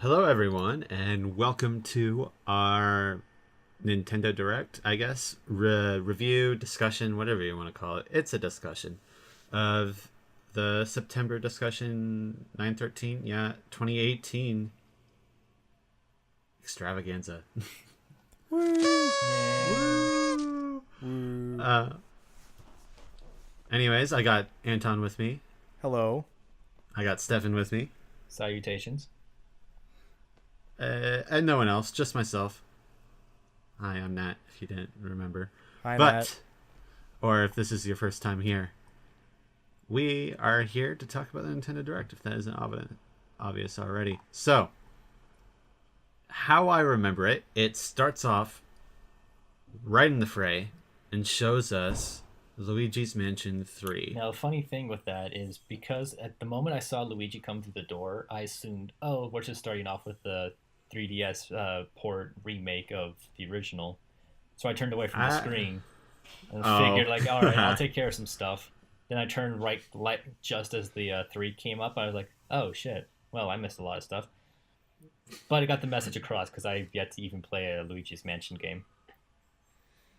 Hello, everyone, and welcome to our Nintendo Direct, I guess, review, discussion, whatever you want to call it. It's a discussion of the September discussion 9/13, 2018 extravaganza. Woo! Woo! Anyways, I got Anton with me. Hello. I got Stefan with me. Salutations. And no one else, just myself. Hi, I'm Nat, if you didn't remember. Hi, But, Matt. or if this is your first time here, we are here to talk about the Nintendo Direct, if that isn't obvious already. So, how I remember it, it starts off right in the fray and shows us Luigi's Mansion 3. Now, the funny thing with that is because at the moment I saw Luigi come through the door, I assumed, oh, we're just starting off with the 3DS port remake of the original. So I turned away from the screen and figured, like, all right, I'll take care of some stuff. Then I turned right just as the 3 came up. I was like, oh, shit. Well, I missed a lot of stuff. But I got the message across because I've yet to even play a Luigi's Mansion game.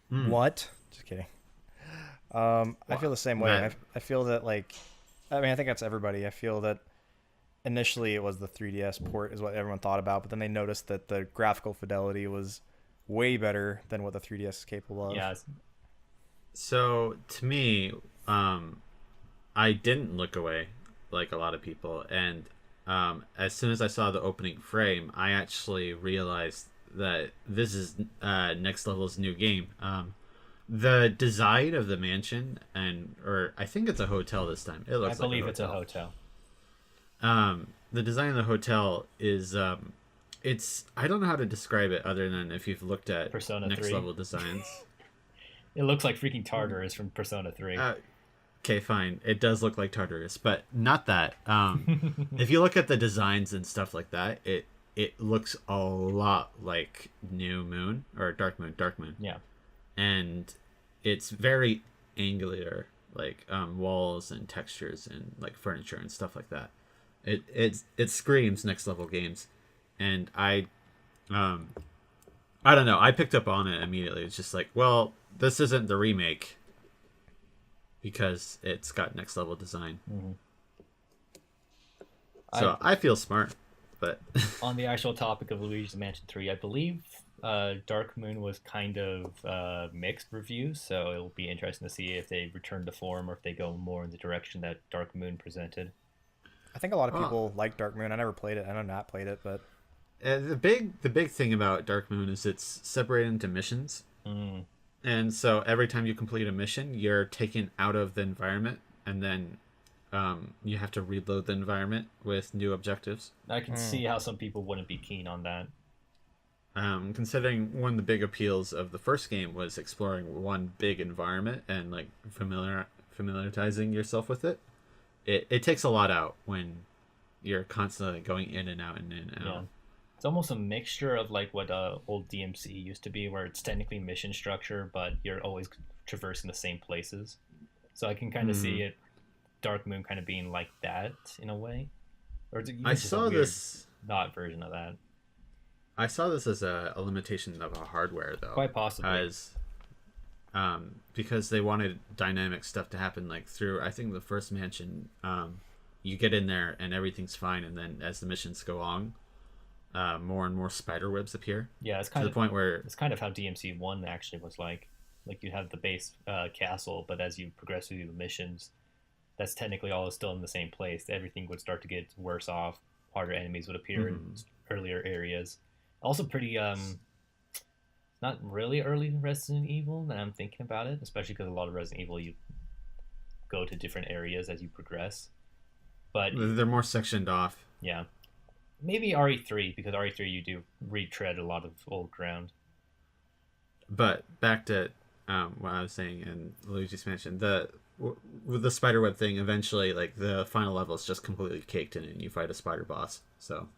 What? Just kidding. I feel the same way. I feel that, like, I mean, I think that's everybody. I feel that initially it was the 3DS port is what everyone thought about, but then they noticed that the graphical fidelity was way better than what the 3DS is capable of. Yeah. So, to me, I didn't look away like a lot of people, and as soon as I saw the opening frame, I actually realized that this is Next Level's new game. The design of the mansion, or I think it's a hotel this time. It looks. I believe it's a hotel. The design of the hotel is it's, I don't know how to describe it other than if you've looked at Persona Next 3. Level designs. It looks like freaking Tartarus from Persona 3. Okay, fine. It does look like Tartarus, but not that. If you look at the designs and stuff like that, it looks a lot like New Moon or Dark Moon. Yeah. And it's very angular, like walls and textures and like furniture and stuff like that. It screams Next Level games, and I don't know. I picked up on it immediately. It's just like, well, this isn't the remake because it's got Next Level design. Mm-hmm. So I feel smart, but On the actual topic of Luigi's Mansion 3, I believe Dark Moon was kind of mixed reviews, so it'll be interesting to see if they return to form or if they go more in the direction that Dark Moon presented. I think a lot of people like Dark Moon. I never played it. I know Nat played it, but the big thing about Dark Moon is it's separated into missions. And so every time you complete a mission, you're taken out of the environment, and then you have to reload the environment with new objectives. I can see how some people wouldn't be keen on that. Considering one of the big appeals of the first game was exploring one big environment and like familiarizing yourself with it. It takes a lot out when you're constantly going in and out and in and out. Yeah. It's almost a mixture of like what old DMC used to be, where it's technically mission structure, but you're always traversing the same places. So I can kind of see it, Dark Moon, kind of being like that in a way. Or it's I just a saw weird, this. not version of that. I saw this as a limitation of a hardware, though. Quite possibly. As, because they wanted dynamic stuff to happen, like through, I think, the first mansion, you get in there and everything's fine, and then as the missions go on, more and more spider webs appear. Yeah, it's to kind the of point where it's kind of how DMC 1 actually was like. Like you have the base castle, but as you progress through the missions, that's technically all still in the same place. Everything would start to get worse off. Harder enemies would appear in earlier areas. Also pretty not really early Resident Evil that I'm thinking about it, especially because a lot of Resident Evil you go to different areas as you progress. But they're more sectioned off. yeah, maybe RE3, because RE3 you do retread a lot of old ground. But back to what I was saying in Luigi's Mansion, with the spiderweb thing, eventually, like the final level is just completely caked in, and you fight a spider boss. So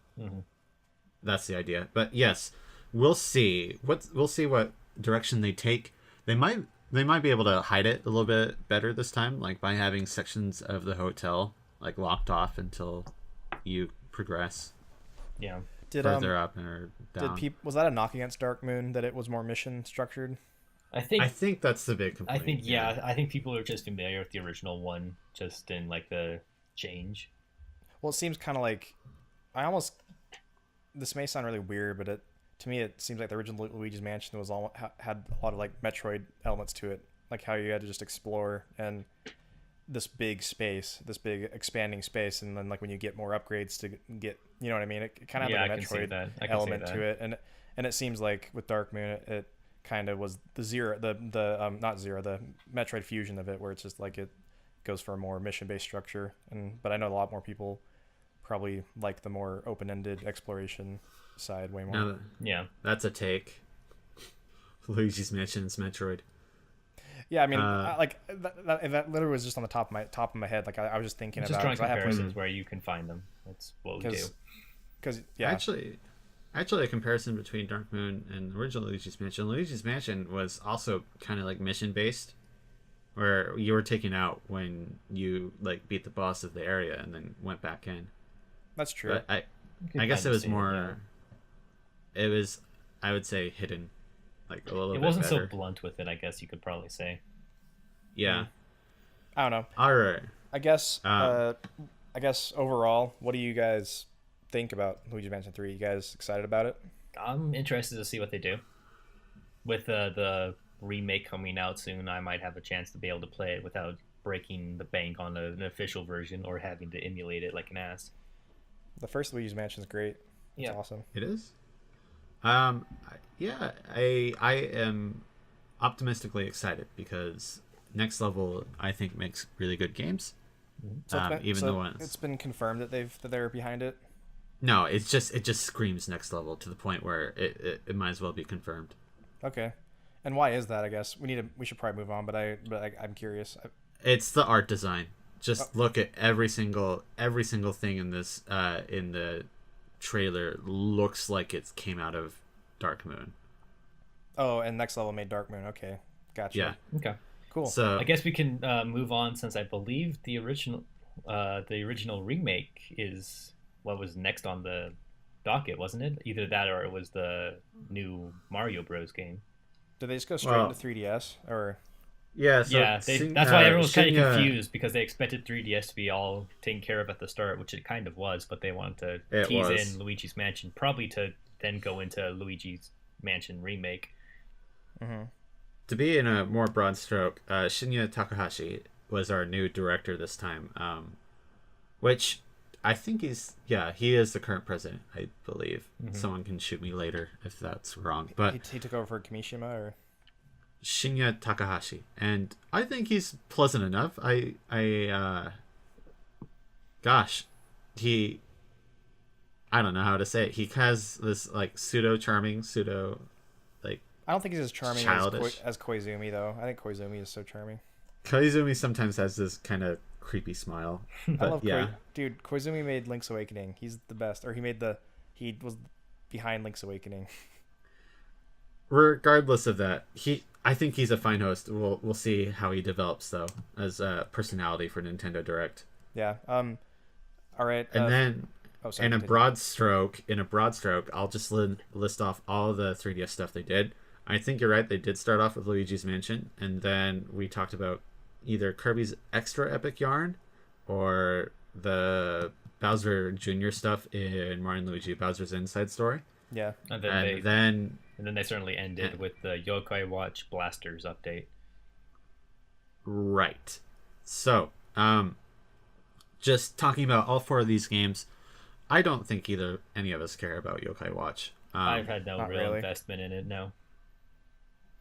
that's the idea. But yes, we'll see what direction they take. They might be able to hide it a little bit better this time, like by having sections of the hotel like locked off until you progress. Yeah. Did further up or down. was that a knock against Dark Moon that it was more mission structured? I I think think that's the big complaint. I think people are just familiar with the original one, just in like the change. Well, it seems kind of like I almost. This may sound really weird, but to me it seems like the original Luigi's Mansion was had a lot of like Metroid elements to it, like how you had to just explore and this big space, this big expanding space, and then like when you get more upgrades to get, you know what I mean? It kind of had like a Metroid element to it, and it seems like with Dark Moon, it kind of was the not zero, the Metroid fusion of it, where it's just like it goes for a more mission based structure, but I know a lot more people probably like the more open-ended exploration side way more. Now, yeah, that's a take. Luigi's Mansion's Metroid. Yeah, I mean, like that literally was just on the top of my head. Like I was just thinking about drawing comparisons where you can find them. That's what we do. Because yeah, actually, a comparison between Dark Moon and the original Luigi's Mansion. Luigi's Mansion was also kind of like mission based, where you were taken out when you like beat the boss of the area and then went back in. That's true. But I guess it was more. It was, I would say, hidden, like a little bit. It wasn't better. so blunt with it, I guess you could probably say. Yeah. I don't know. All right. I guess overall, what do you guys think about Luigi's Mansion 3? You guys excited about it? I'm interested to see what they do. With the remake coming out soon, I might have a chance to be able to play it without breaking the bank on an official version or having to emulate it like an ass. The first Luigi's Mansion is great. It's yeah, awesome. It is. Yeah, I am optimistically excited because Next Level I think makes really good games. So even the ones it's been confirmed that they're behind it. No, it just screams Next Level to the point where it might as well be confirmed. Okay, and why is that? I guess we should probably move on. But I'm curious. It's the art design. Just look at every single thing in this in the trailer looks like it came out of Dark Moon. Oh, and Next Level made Dark Moon. Okay, gotcha. Yeah. Okay. Cool. So I guess we can move on, since I believe the original remake is what was next on the docket, wasn't it? Either that or it was the new Mario Bros. Game. Did they just go straight into 3DS or? Yeah, so that's why everyone was kind of confused, because they expected 3DS to be all taken care of at the start, which it kind of was, but they wanted to tease in Luigi's Mansion, probably to then go into Luigi's Mansion remake. Mm-hmm. To be in a more broad stroke, Shinya Takahashi was our new director this time, which I think he is the current president, I believe. Mm-hmm. Someone can shoot me later if that's wrong, but he took over for Kimishima, or Shinya Takahashi, and I think he's pleasant enough. I don't know how to say it. He has this like pseudo charming, like. I don't think he's as charming as Koizumi, though. I think Koizumi is so charming. Koizumi sometimes has this kind of creepy smile. But, I love dude. Koizumi made Link's Awakening. He's the best. Or he was behind Link's Awakening. Regardless of that, I think he's a fine host. We'll see how he develops though as a personality for Nintendo Direct. Yeah. All right. And then in a broad stroke, I'll just list off all the 3DS stuff they did. I think you're right. They did start off with Luigi's Mansion, and then we talked about either Kirby's Extra Epic Yarn or the Bowser Jr. stuff in Mario & Luigi Bowser's Inside Story. Yeah. And then they certainly ended with the Yokai Watch Blasters update. Right. So, just talking about all four of these games, I don't think any of us care about Yokai Watch. I've had no real investment in it, no.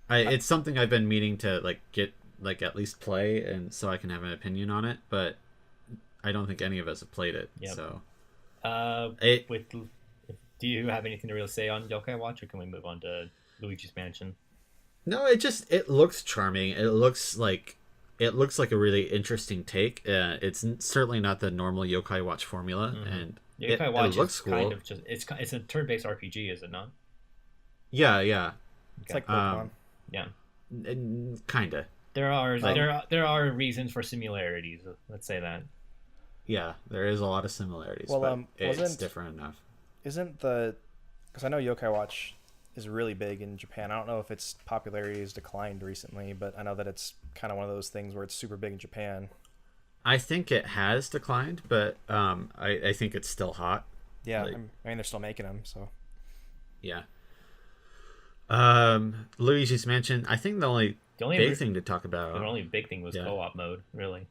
It's something I've been meaning to get at least play, and so I can have an opinion on it, but I don't think any of us have played it. Yep. So, do you have anything to really say on Yokai Watch, or can we move on to Luigi's Mansion? No, it looks charming. It looks like a really interesting take. It's certainly not the normal Yokai Watch formula, and Yokai Watch it looks is cool. Kind of just it's a turn-based RPG, is it not? Yeah. It's like Pokemon. Yeah. Kinda. There are reasons for similarities. Let's say that. Yeah, there is a lot of similarities. Well, but it's different enough. isn't the because I know Yokai Watch is really big in Japan. I don't know if its popularity has declined recently, but I know that it's kind of one of those things where it's super big in Japan. I think it has declined, but I think it's still hot. Yeah, Like, I mean they're still making them, so yeah. Luigi's Mansion. I think the only The only big thing to talk the about, only big thing was yeah, co-op mode, really.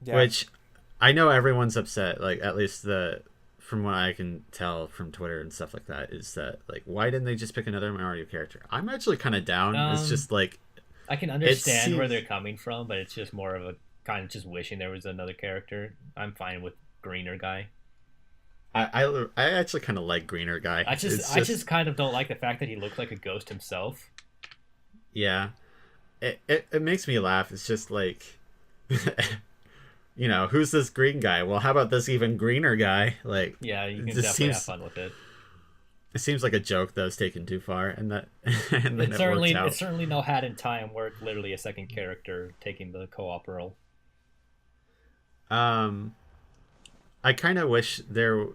yeah. which I know everyone's upset. Like at least from what I can tell from Twitter and stuff like that, is that like why didn't they just pick another Mario character? I'm actually kind of down. It's Um, just like I can it understand where seems. they're coming from, but it's just more of a kind of just wishing there was another character. I'm fine with greener guy. I actually kind of like Greener guy. It's I just just kind of don't like the fact that he looks like a ghost himself. yeah. It makes me laugh. It's just like who's this green guy? Well, how about this even greener guy? Like, Yeah, you it can just definitely have seems fun with it. it seems like a joke that was taken too far, and that and then It's it works it's out. certainly no Hat in Time where it's literally a second character taking the co-op role. Um, I kind of wish there.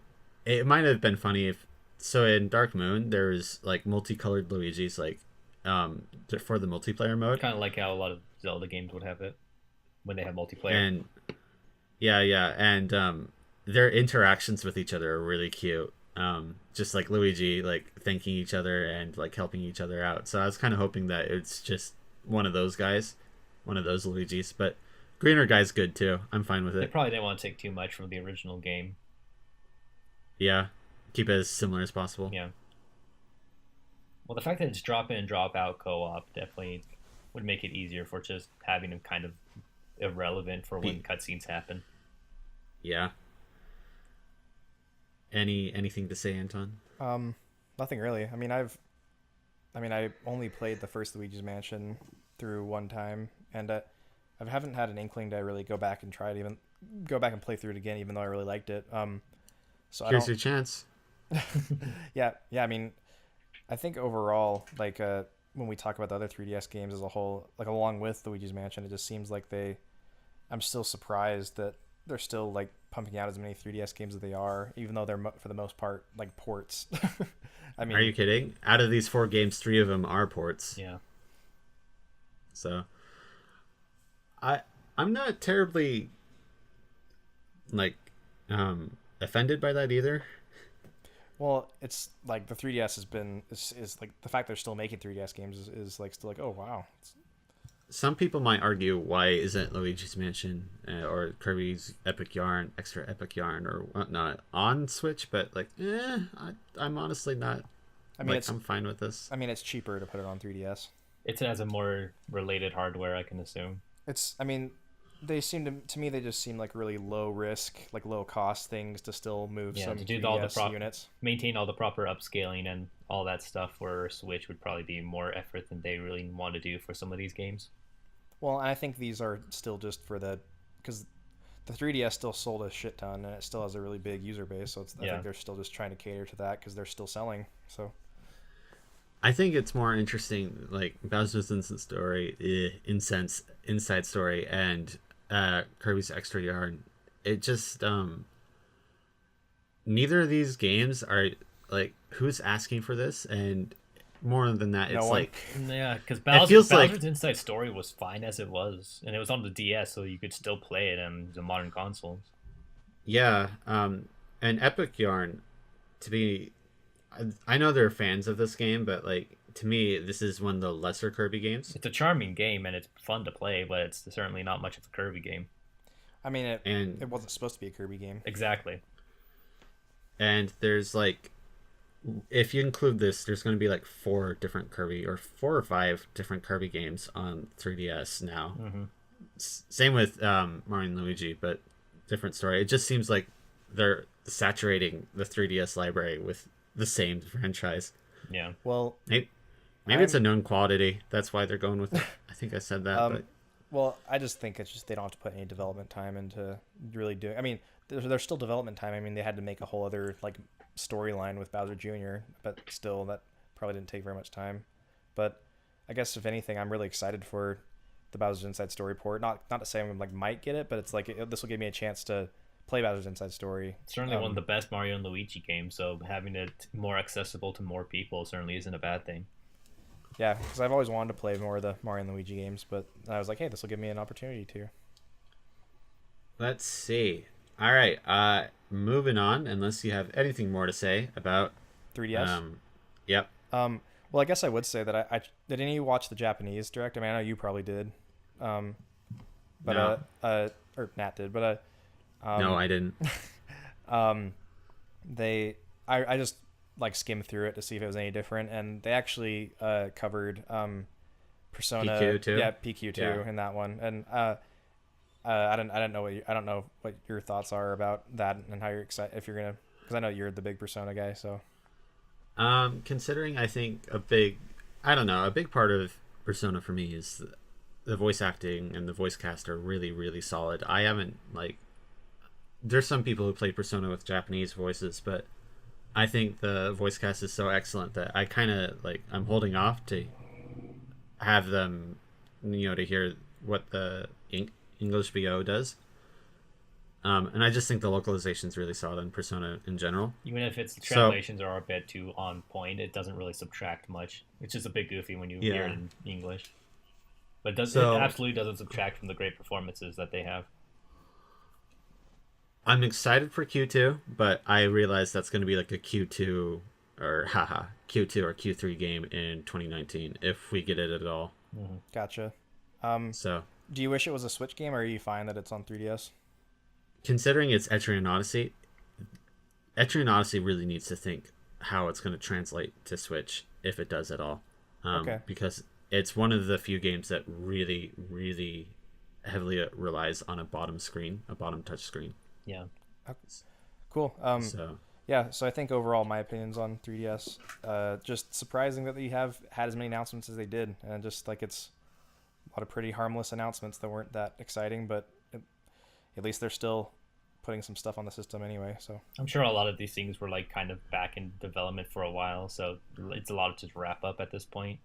It might have been funny if so in Dark Moon there was like multicolored Luigi's like for the multiplayer mode, Kind of like how a lot of Zelda games would have it when they have multiplayer. and yeah, and their interactions with each other are really cute. Just like Luigi, like thanking each other and like helping each other out. So I was kind of hoping that it's just one of those guys, one of those Luigis. But greener guy's good too. I'm fine with They it. probably didn't want to take too much from the original game. Yeah, keep it as similar as possible. Yeah. Well, the fact that it's drop in, drop out co-op definitely would make it easier for just having them kind of irrelevant for when Be- cutscenes happen. Yeah. Anything to say, Anton? Nothing really. I mean, I only played the first Luigi's Mansion through one time, and I haven't had an inkling to really go back and try it, even go back and play through it again, even though I really liked it. So I Here's don't. your chance. Yeah, yeah. I mean, I think overall, like when we talk about the other 3DS games as a whole, like along with Luigi's Mansion, it just seems like they. I'm still surprised that they're still like pumping out as many 3DS games as they are, even though they're for the most part like ports. I Are you mean, kidding? Out of these 4 games, 3 of them are ports. Yeah. So I I'm not terribly like offended by that either. well, it's like the 3DS has been is like the fact they're still making 3DS games is like still like oh wow. Some people might argue why isn't Luigi's Mansion or Kirby's Epic Yarn, Extra Epic Yarn or whatnot on Switch, but like, I'm honestly not. I mean, Like, it's I'm fine with this. I mean it's cheaper to put it on 3DS. It has a more related hardware, I can assume. It's I mean they seem to me they just seem like really low risk, like low cost things to still move Yeah, some to do all the 3DS units. maintain all the proper upscaling and all that stuff, where Switch would probably be more effort than they really want to do for some of these games. Well, and I think these are still just for the because the 3DS still sold a shit ton and it still has a really big user base. So I Yeah. think they're still just trying to cater to that because they're still selling. So I think it's more interesting, like Bowser's Inside Story and Kirby's Extra Yarn. It just neither of these games are like who's asking for this, and more than that, No it's one. like Yeah, because it feels Bowser's like Inside Story was fine as it was, and it was on the DS, so you could still play it on the modern consoles. yeah, and Epic Yarn to be. I know they're fans of this game, but like to me, this is one of the lesser Kirby games. It's a charming game and it's fun to play, but it's certainly not much of a Kirby game. I mean And it wasn't supposed to be a Kirby game. Exactly. and there's like, if you include this, there's going to be like 4 or 5 different Kirby games on 3DS now. Mm-hmm. Same with Mario and Luigi, but different story. It just seems like they're saturating the 3DS library with the same franchise. Yeah. Well, Maybe it's a known quantity. That's why they're going with it. I think I said that. But well, I just think it's just they don't have to put any development time into really doing. I mean, there's still development time. I mean, they had to make a whole other like storyline with Bowser Jr., but still, that probably didn't take very much time. But I guess if anything, I'm really excited for the Bowser's Inside Story port. Not to say I'm like might get it, but it's like this will give me a chance to play Bowser's Inside Story. Certainly one of the best Mario and Luigi games, so having it more accessible to more people certainly isn't a bad thing. Yeah, because I've always wanted to play more of the Mario and Luigi games, but I was like, hey, this will give me an opportunity to. Let's see. All right. Moving on. Unless you have anything more to say about 3DS. Yep. Well, I guess I would say that I did any of you watch the Japanese direct? I mean, I know you probably did. But No. or Nat did, but No, I didn't. I just like skimmed through it to see if it was any different, and they actually covered Persona PQ too? yeah, PQ2 Yeah. in that one. And I don't know what your thoughts are about that and how you're excited if you're gonna, because I know you're the big Persona guy. So Considering I think a big part of Persona for me is the voice acting and the voice cast are really, really solid. I haven't there's some people who play Persona with Japanese voices, but I think the voice cast is so excellent that I kind of I'm holding off to have them, to hear what the English VO does. And I just think the localization is really solid in Persona in general. Even if its translations are a bit too on point, it doesn't really subtract much. It's just a bit goofy when you hear it in English. But it absolutely doesn't subtract from the great performances that they have. I'm excited for Q2, but I realize that's going to be like a Q2 or Q2 or Q3 game in 2019 if we get it at all. Mm-hmm. Gotcha. So, do you wish it was a Switch game, or are you fine that it's on 3DS? considering it's Etrian Odyssey really needs to think how it's going to translate to Switch if it does at all. Okay. Because it's one of the few games that really, really heavily relies on a bottom touch screen. Yeah. Cool. So Yeah, so I think overall my opinions on 3DS, just surprising that they have had as many announcements as they did, and just it's a lot of pretty harmless announcements that weren't that exciting, but at least they're still putting some stuff on the system anyway. So I'm sure a lot of these things were kind of back in development for a while, so it's a lot of just wrap up at this point.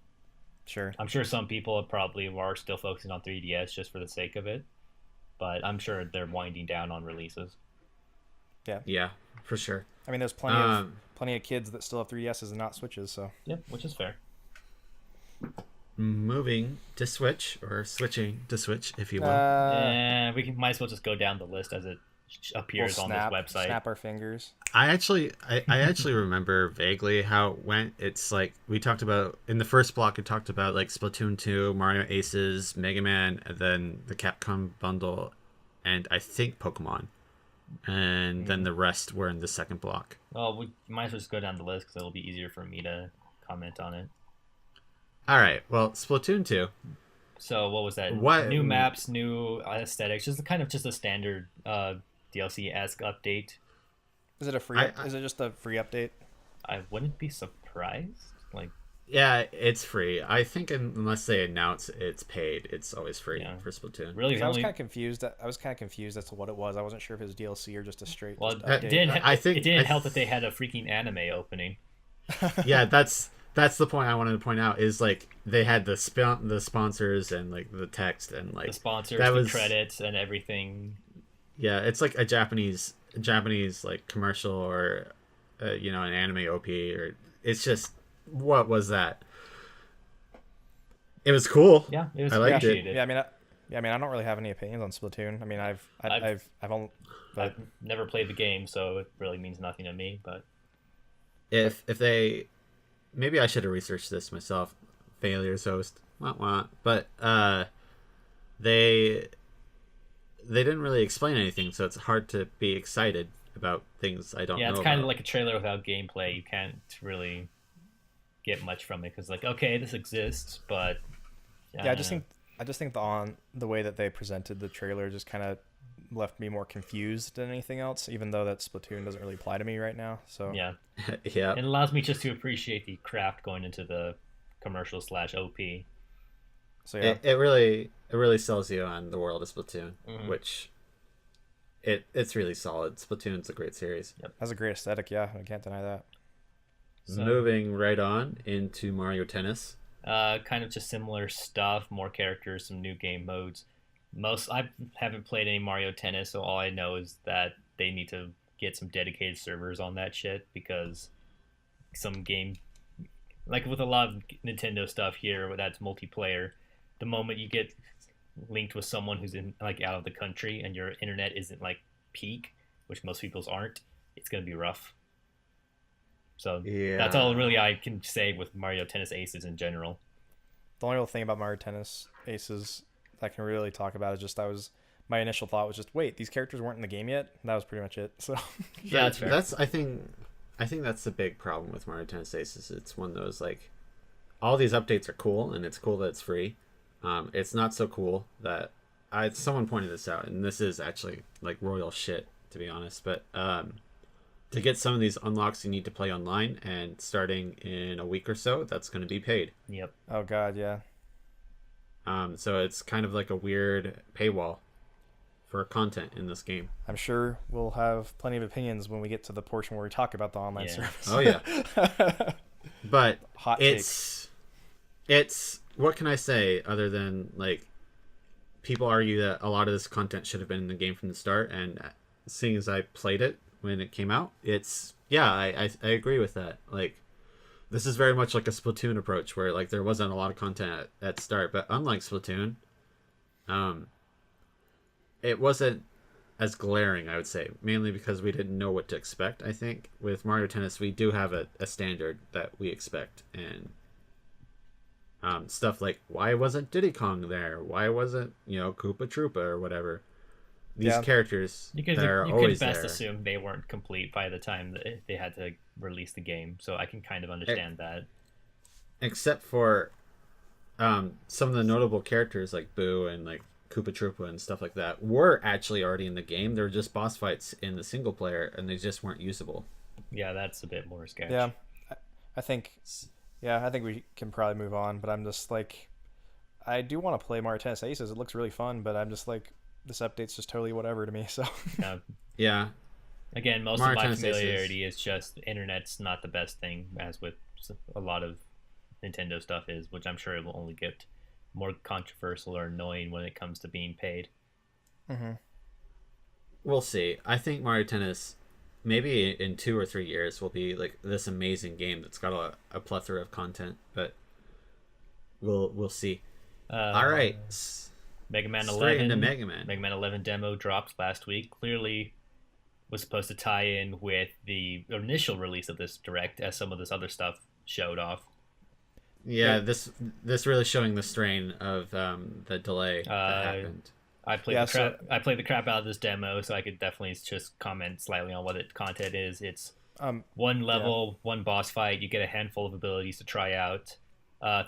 Sure. I'm sure some people probably are still focusing on 3DS just for the sake of it, but I'm sure they're winding down on releases. Yeah, for sure. I mean, there's plenty of kids that still have 3DSs and not Switches, so Yeah, which is fair. Moving to Switch, or switching to Switch, if you will. Yeah, might as well just go down the list as it appears on this website. Snap our fingers. I actually remember vaguely how it went. It's we talked about in the first block. It talked about Splatoon 2, Mario Aces, Mega Man, and then the Capcom bundle, and I think Pokemon, and then the rest were in the second block. Well, we might as well just go down the list because it'll be easier for me to comment on it. All right. Well, Splatoon 2. So what was that? What New maps, new aesthetics, just a standard DLC-esque update. Is it a free? Is it just a free update? I wouldn't be surprised. Yeah, it's free. I think unless they announce it's paid, it's always free for Splatoon. Really, I was kind of confused. I was kind of confused as to what it was. I wasn't sure if it was DLC or just a straight. Well, update. it didn't help that they had a freaking anime opening. Yeah, that's the point I wanted to point out. Is they had the sponsors and the text and the sponsors, the credits and everything. Yeah, it's a Japanese commercial or an anime OP, or it's just, what was that? It was cool. Yeah, it was. I liked it. Yeah, I mean, I don't really have any opinions on Splatoon. I mean, I've never played the game, so it really means nothing to me. But if they, maybe I should have researched this myself. Failures host, but they didn't really explain anything, so it's hard to be excited about things I don't know. Yeah, it's kind of like a trailer without gameplay. You can't really get much from it because okay, this exists, but I just think the way that they presented the trailer just kind of left me more confused than anything else, even though that Splatoon doesn't really apply to me right now. So yeah. It allows me just to appreciate the craft going into the commercial /OP. So yeah, it really sells you on the world of Splatoon, which it's really solid. Splatoon's a great series. Yep. Has a great aesthetic. Yeah, I can't deny that. So, moving right on into Mario Tennis. Kind of just similar stuff, more characters, some new game modes. I haven't played any Mario Tennis, so all I know is that they need to get some dedicated servers on that shit, because some game, like with a lot of Nintendo stuff here that's multiplayer, the moment you get linked with someone who's in like out of the country and your internet isn't like peak, which most people's aren't, it's gonna be rough. So that's all Yeah. really I can say with Mario Tennis Aces in general. The only real thing about Mario Tennis Aces that I can really talk about is just my initial thought was just, wait, these characters weren't in the game yet. And that was pretty much it. So Yeah, that's fair. That's I think that's the big problem with Mario Tennis Aces. It's one of those like all these updates are cool, and it's cool that it's free. It's not so cool that someone pointed this out, and this is actually like royal shit to be honest. But to get some of these unlocks, you need to play online, and starting in a week or so, that's going to be paid. Yep. oh god, yeah. So it's kind of like a weird paywall for content in this game. I'm sure we'll have plenty of opinions when we get to the portion where we talk about the online service. Oh yeah. But Hot it's what can I say other than like people argue that a lot of this content should have been in the game from the start, and seeing as I played it when it came out, it's I agree with that. Like this is very much like a Splatoon approach where like there wasn't a lot of content at start, but unlike Splatoon, it wasn't as glaring, I would say, mainly because we didn't know what to expect. I think with Mario Tennis, we do have a standard that we expect, and stuff like why wasn't Diddy Kong there? Why wasn't Koopa Troopa or whatever? These characters You that are could always best there. assume they weren't complete by the time that they had to release the game, so I can kind of understand that. Except for some of the notable characters like Boo and like Koopa Troopa and stuff like that were actually already in the game. They were just boss fights in the single player, and they just weren't usable. Yeah, that's a bit more sketch. Yeah, I think. Yeah, I think we can probably move on. But I'm just like, I do want to play Mario Tennis Aces. It looks really fun, but I'm just like, this update's just totally whatever to me. So Yeah. Again, most Mario of my Tennis familiarity is just the internet's not the best thing, as with a lot of Nintendo stuff is, which I'm sure it will only get more controversial or annoying when it comes to being paid. mm-hmm. We'll see. I think Mario Tennis, maybe in 2 or 3 years, will be like this amazing game that's got a plethora of content. But we'll see. All right. Mega Man Straight 11. into Mega Man. Mega Man 11 demo dropped last week. Clearly was supposed to tie in with the initial release of this direct, as some of this other stuff showed off. Yeah, this really showing the strain of the delay that happened. I played the crap out of this demo, so I could definitely just comment slightly on what its content is. It's one level, one boss fight. You get a handful of abilities to try out.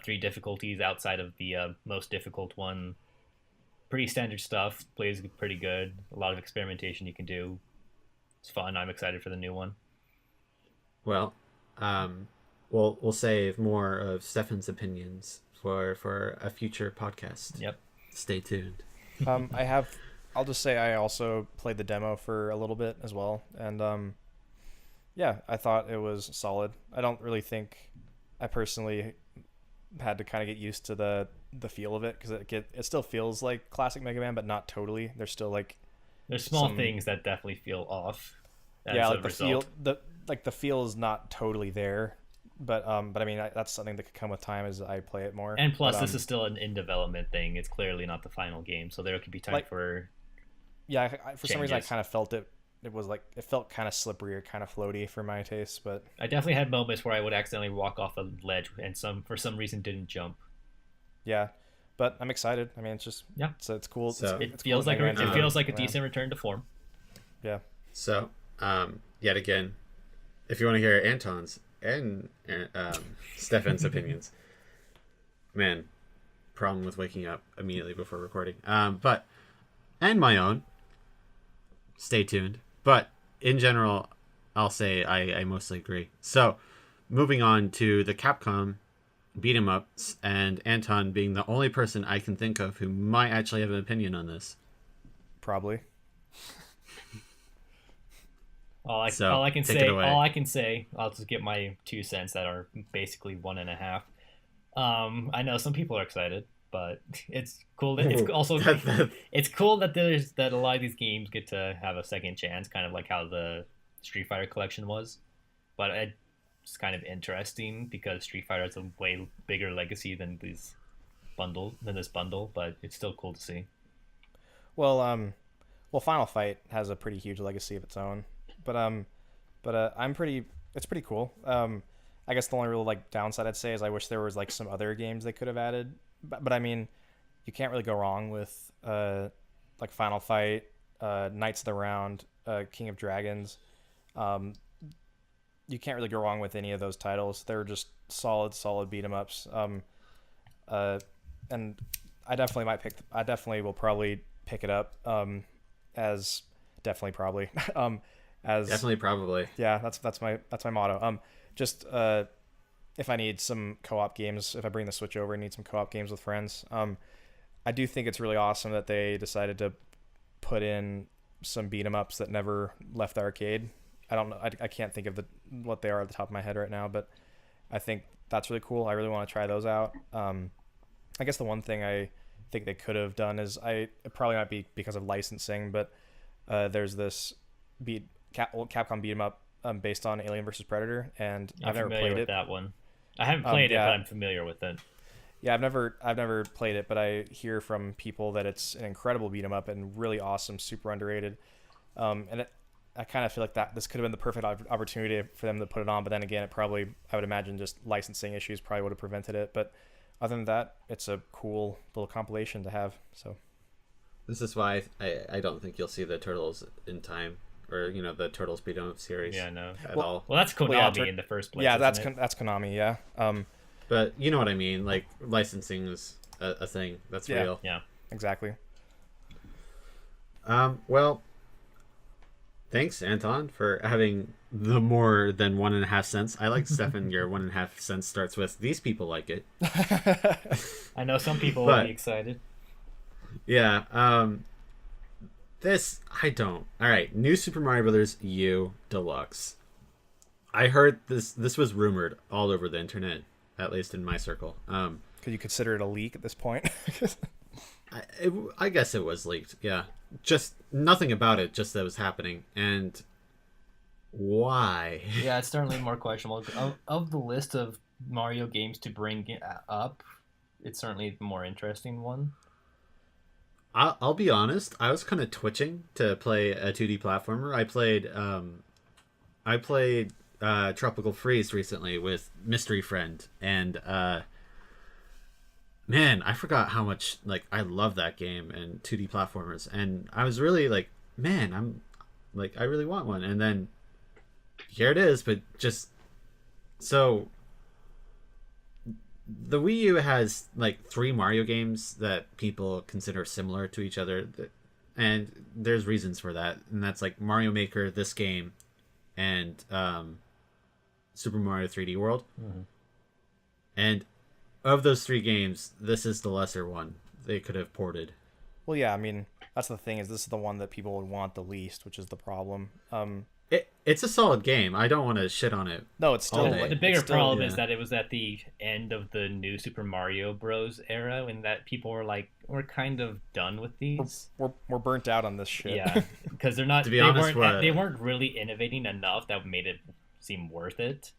3 difficulties outside of the most difficult one. Pretty standard stuff. Plays pretty good. A lot of experimentation you can do. It's fun. I'm excited for the new one. Well, we'll save more of Stefan's opinions for a future podcast. Yep. Stay tuned. I'll just say I also played the demo for a little bit as well, and yeah, I thought it was solid. I don't really think I personally had to kind of get used to the feel of it, because it still feels like classic Mega Man, but not totally. There's still like there's small things that definitely feel off. Yeah, like the feel is not totally there, but I mean that's something that could come with time as I play it more. And plus, this is still an in development thing. It's clearly not the final game, so there could be time for. Yeah, for some reason I kind of felt it. It was like it felt kind of slippery or kind of floaty for my taste, but I definitely had moments where I would accidentally walk off a ledge and for some reason didn't jump. Yeah, but I'm excited. I mean, it's just so it's cool. So it feels like a decent return to form. Yeah. So yet again, if you want to hear Anton's and Stefan's opinions, man, problem with waking up immediately before recording. But and my own. Stay tuned. But in general, I'll say I mostly agree. So, moving on to the Capcom beat 'em ups, and Anton being the only person I can think of who might actually have an opinion on this. Probably. All I can say, I'll just get my 2 cents that are basically 1.5. I know some people are excited. but it's cool. It's Ooh, also that it's cool that there's that a lot of these games get to have a second chance, kind of like how the Street Fighter collection was. But it's kind of interesting because Street Fighter has a way bigger legacy than this bundle, but it's still cool to see. Well, Final Fight has a pretty huge legacy of its own, but I'm pretty. It's pretty cool. I guess the only real like downside I'd say is I wish there was like some other games they could have added, but I mean, you can't really go wrong with like Final Fight, Knights of the Round, King of Dragons. Um, you can't really go wrong with any of those titles. They're just solid beat 'em ups. Uh, and I definitely will probably pick it up. As definitely probably. As definitely probably. yeah, that's my motto. Just if I need some co-op games, if I bring the Switch over and need some co-op games with friends, I do think it's really awesome that they decided to put in some beat 'em ups that never left the arcade. I don't know. I can't think of what they are at the top of my head right now, but I think that's really cool. I really want to try those out. I guess the one thing I think they could have done is it probably might be because of licensing, but there's this Capcom beat 'em up based on Alien versus Predator, and I'm I've never familiar played with it. that one. I haven't played it, yeah. but I'm familiar with it. Yeah, I've never played it, but I hear from people that it's an incredible beat 'em up and really awesome, super underrated. I kind of feel like that this could have been the perfect opportunity for them to put it on, but then again, I would imagine just licensing issues probably would have prevented it. But other than that, it's a cool little compilation to have. So This is why I don't think you'll see the Turtles in time, or the Turtles beat 'em up series. Yeah, no. At all. Well, that's Konami in the first place. Yeah, isn't that's Konami. Yeah. But you know what I mean. Like licensing is a thing that's Yeah. real. Yeah. Exactly. Well, thanks, Anton, for having the more than 1.5 cents. I like Stefan. Your 1.5 cents starts with "These people like it." I know some people will But- be excited. Yeah. This I don't. All right. New Super Mario Brothers U Deluxe. I heard this was rumored all over the internet, at least in my circle. Could you consider it a leak at this point? I guess it was leaked. Yeah. Just nothing about it. Just that it was happening. And why? Yeah, it's certainly more questionable. Of the list of Mario games to bring up, it's certainly the more interesting one. I'll be honest. I was kind of twitching to play a 2D platformer. I played Tropical Freeze recently with Mystery Friend, and man, I forgot how much I love that game and 2D platformers, and I was really like, man, I really want one, and then here it is, but just so. The Wii U has 3 Mario games that people consider similar to each other, and there's reasons for that, and that's Mario Maker, this game, and Super Mario 3D World. Mm-hmm. And of those 3 games, this is the lesser one they could have ported. Well, yeah. I mean, that's the thing, is this is the one that people would want the least, which is the problem. It's a solid game. I don't want to shit on it. No, it's still all day. The bigger it's still- problem yeah. is that it was at the end of the new Super Mario Bros. Era, and that people were we're kind of done with these. We're burnt out on this shit. Yeah, because they're not. To be honest, they weren't really innovating enough that made it seem worth it.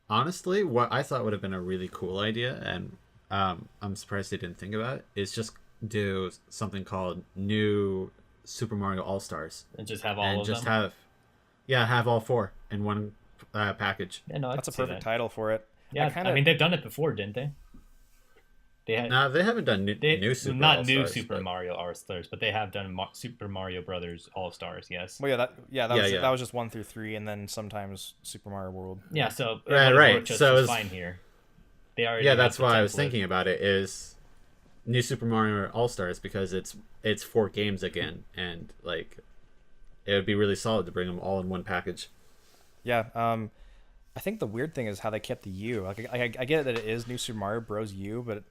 Honestly, what I thought would have been a really cool idea, and I'm surprised they didn't think about it, is just do something called New Super Mario All Stars, And just have all and of just them. have all 4 in one package. Yeah, no, I That's a could see perfect that. title for it. Yeah, I mean they've done it before, didn't they? They had No, they haven't done new Super not All-Stars, new Super but- Mario All Stars, but they have done Super Mario Brothers All Stars. Yes. Well, that Yeah. was just 1 through 3, and then sometimes Super Mario World. Yeah. So it Right, would've right. worked just So as it's- fine here. They already. Yeah, had that's the why I was template. thinking about it, is New Super Mario All Stars, because it's 4 games again, and it would be really solid to bring them all in one package. Yeah. I think the weird thing is how they kept the U. I get that it is New Super Mario Bros. U, but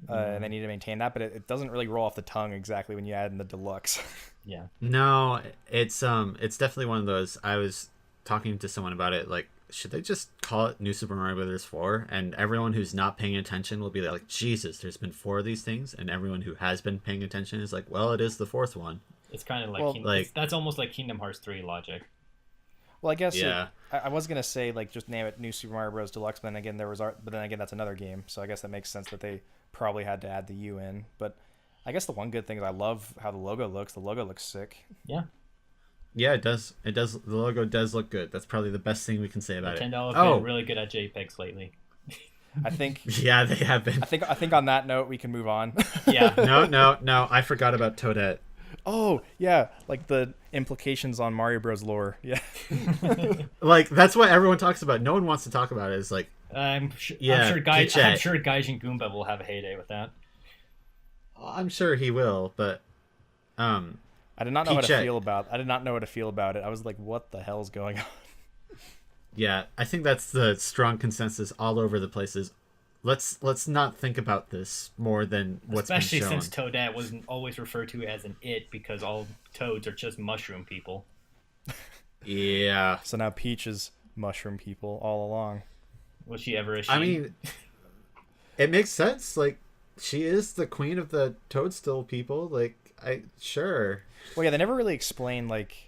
and they need to maintain that, but it doesn't really roll off the tongue exactly when you add in the deluxe. Yeah. No, it's definitely one of those. I was talking to someone about it should they just call it New Super Mario Brothers 4? And everyone who's not paying attention will be like, Jesus, there's been 4 of these things, and everyone who has been paying attention is like, well, it is the 4th one. It's kind of like, Well, that's almost like Kingdom Hearts 3 logic. Well, I guess Yeah. I was gonna say like just name it New Super Mario Bros. Deluxe, but then again but then again that's another game, so I guess that makes sense that they probably had to add the U in. But I guess the one good thing is I love how the logo looks. The logo looks sick. Yeah. Yeah, it does. It does. The logo does look good. That's probably the best thing we can say about Nintendo it. have been really good at JPEGs lately. I think. Yeah, they have been. I think on that note we can move on. Yeah. No. I forgot about Toadette. Oh yeah, like the implications on Mario Bros. Lore. Yeah. Like that's what everyone talks about. No one wants to talk about it. It's like I'm sure Peachette. Gaijin Goomba will have a heyday with that. I'm sure he will, but I did not know how to Peachette. feel about. I did not know how to feel about it. I was like, what the hell is going on? yeah, I think that's the strong consensus all over the places. Let's not think about this more than what's Especially been shown. since Toadette wasn't always referred to as an it because all toads are just mushroom people. Yeah. So now Peach is mushroom people all along. Was she ever a she? I mean, it makes sense. Like, she is the queen of the toadstool people. Like, sure. Well, yeah, they never really explain like.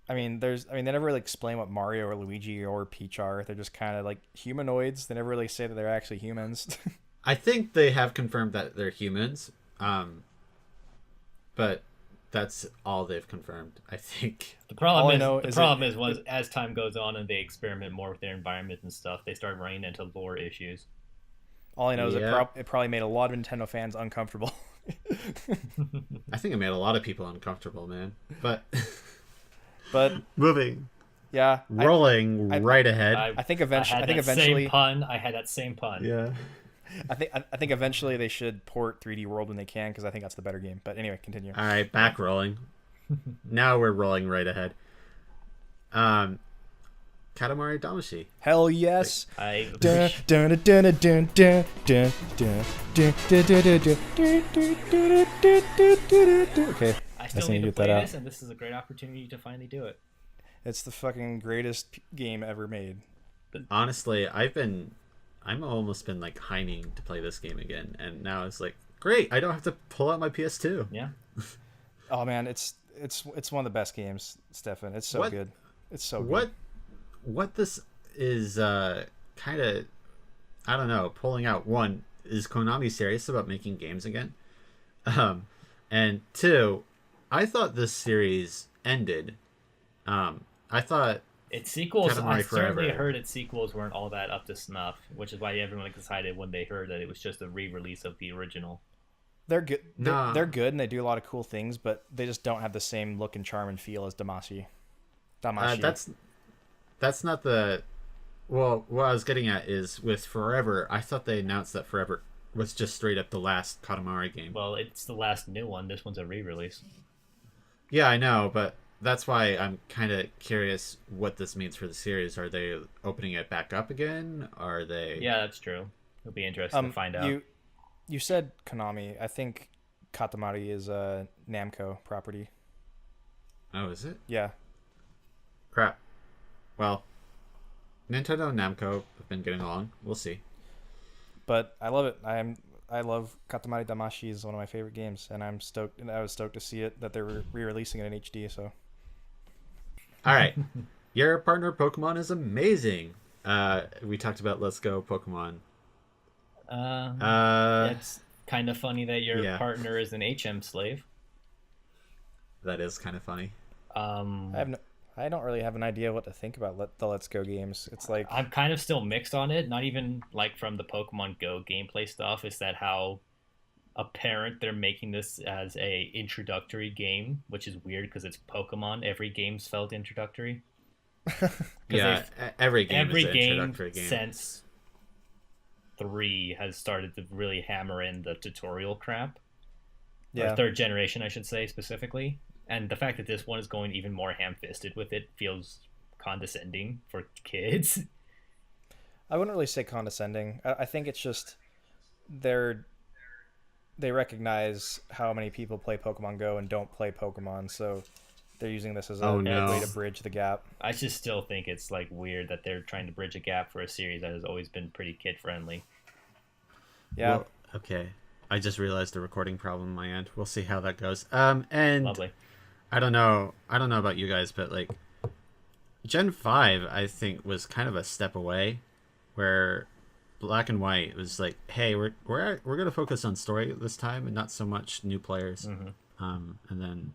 They never really explain what Mario or Luigi or Peach are. They're just kind of like humanoids. They never really say that they're actually humans. I think they have confirmed that they're humans. But that's all they've confirmed, I think. The problem is as time goes on and they experiment more with their environment and stuff, they start running into lore issues. All I know is it probably made a lot of Nintendo fans uncomfortable. I think it made a lot of people uncomfortable, man. But moving, yeah, rolling right ahead. I think eventually. I had that same pun. Yeah. I think eventually they should port 3D World when they can because I think that's the better game. But anyway, continue. All right, back rolling. Now we're rolling right ahead. Katamari Damacy. Hell yes. Okay. I still need to play this, and this is a great opportunity to finally do it. It's the fucking greatest game ever made. Honestly, I've almost been like pining to play this game again, and now it's like, great, I don't have to pull out my PS2. Yeah. Oh man, it's one of the best games, Stefan. It's so good. It's so good. What this is kind of, I don't know, pulling out. One, is Konami serious about making games again? And two, I thought this series ended. I thought its sequels. Katamari I Forever. certainly heard its sequels weren't all that up to snuff, which is why everyone decided when they heard that it was just a re-release of the original. They're good. They're good, and they do a lot of cool things, but they just don't have the same look and charm and feel as Damacy. That's not the. Well, what I was getting at is with Forever. I thought they announced that Forever was just straight up the last Katamari game. Well, it's the last new one. This one's a re-release. Yeah, I know, but that's why I'm kind of curious what this means for the series. Are they opening it back up again? Are they? Yeah, that's true. It'll be interesting to find out. You said Konami. I think Katamari is a Namco property. Oh, is it? Yeah. Crap. Well, Nintendo and Namco have been getting along. We'll see. But I love it. I love Katamari Damacy is one of my favorite games, and I'm stoked. And I was stoked to see it that they're re-releasing it in HD. So. All right, your partner Pokemon is amazing. We talked about Let's Go Pokemon. It's kind of funny that your partner is an HM slave. That is kind of funny. I don't really have an idea what to think about the Let's Go games. It's like I'm kind of still mixed on it. Not even like from the Pokemon Go gameplay stuff. Is that how apparent they're making this as a introductory game, which is weird because it's Pokemon. Every game's felt introductory. Yeah, every game is an game introductory game since 3 has started to really hammer in the tutorial crap. Yeah. Or third generation, I should say, specifically. And the fact that this one is going even more ham-fisted with it feels condescending for kids. I wouldn't really say condescending. I think it's just they recognize how many people play Pokemon Go and don't play Pokemon, so they're using this as Oh a no. way to bridge the gap. I just still think it's like weird that they're trying to bridge a gap for a series that has always been pretty kid friendly. Yeah. Well, okay. I just realized a recording problem on my end. We'll see how that goes. And Lovely. I don't know about you guys, but like Gen 5 I think was kind of a step away where Black and White was like, "Hey, we're going to focus on story this time and not so much new players." And then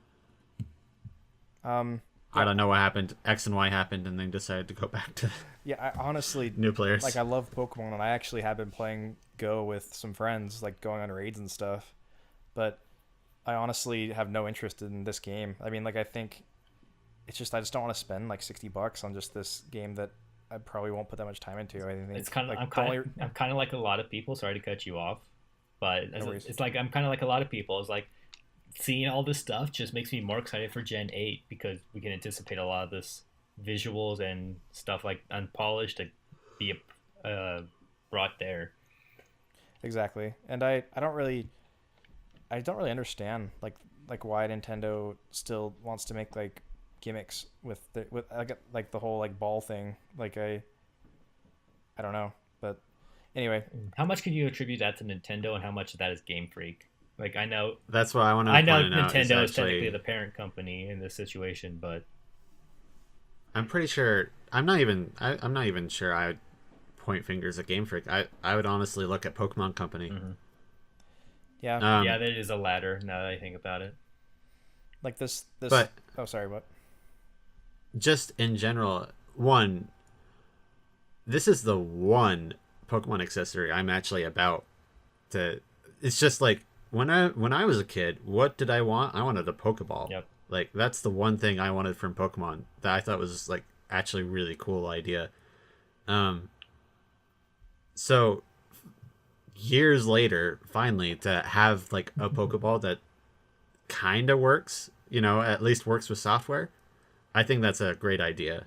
I don't know what happened. X and Y happened and they decided to go back to Yeah, I honestly new players. like I love Pokemon, and I actually have been playing Go with some friends, like going on raids and stuff. But I honestly have no interest in this game. I mean, like I think it's just I just don't want to spend like $60 on just this game that I probably won't put that much time into. I think It's kind of like I'm kind of like a lot of people. Sorry to cut you off, but worries. it's like I'm kind of like a lot of people. It's like seeing all this stuff just makes me more excited for Gen 8 because we can anticipate a lot of this visuals and stuff like unpolished to be brought there. Exactly, and I don't really understand like why Nintendo still wants to make like gimmicks with like the whole like ball thing. Like I don't know, but anyway, How much can you attribute that to Nintendo, and how much of that is Game Freak? Like I know That's what I want to I know point out. Nintendo is Actually, technically the parent company in this situation, but I'm pretty sure I'm not even sure I would point fingers at Game Freak. I would honestly look at Pokemon Company. yeah, yeah, there is a ladder now that I think about it. like this. But Oh, sorry, what? just in general, this is the one Pokemon accessory I'm actually about to. It's just like when I was a kid, what did I want? I wanted a Pokeball. Yep. Like that's the one thing I wanted from Pokemon that I thought was like actually really cool idea. So years later, finally to have like a Pokeball that kind of works, at least works with software. I think that's a great idea.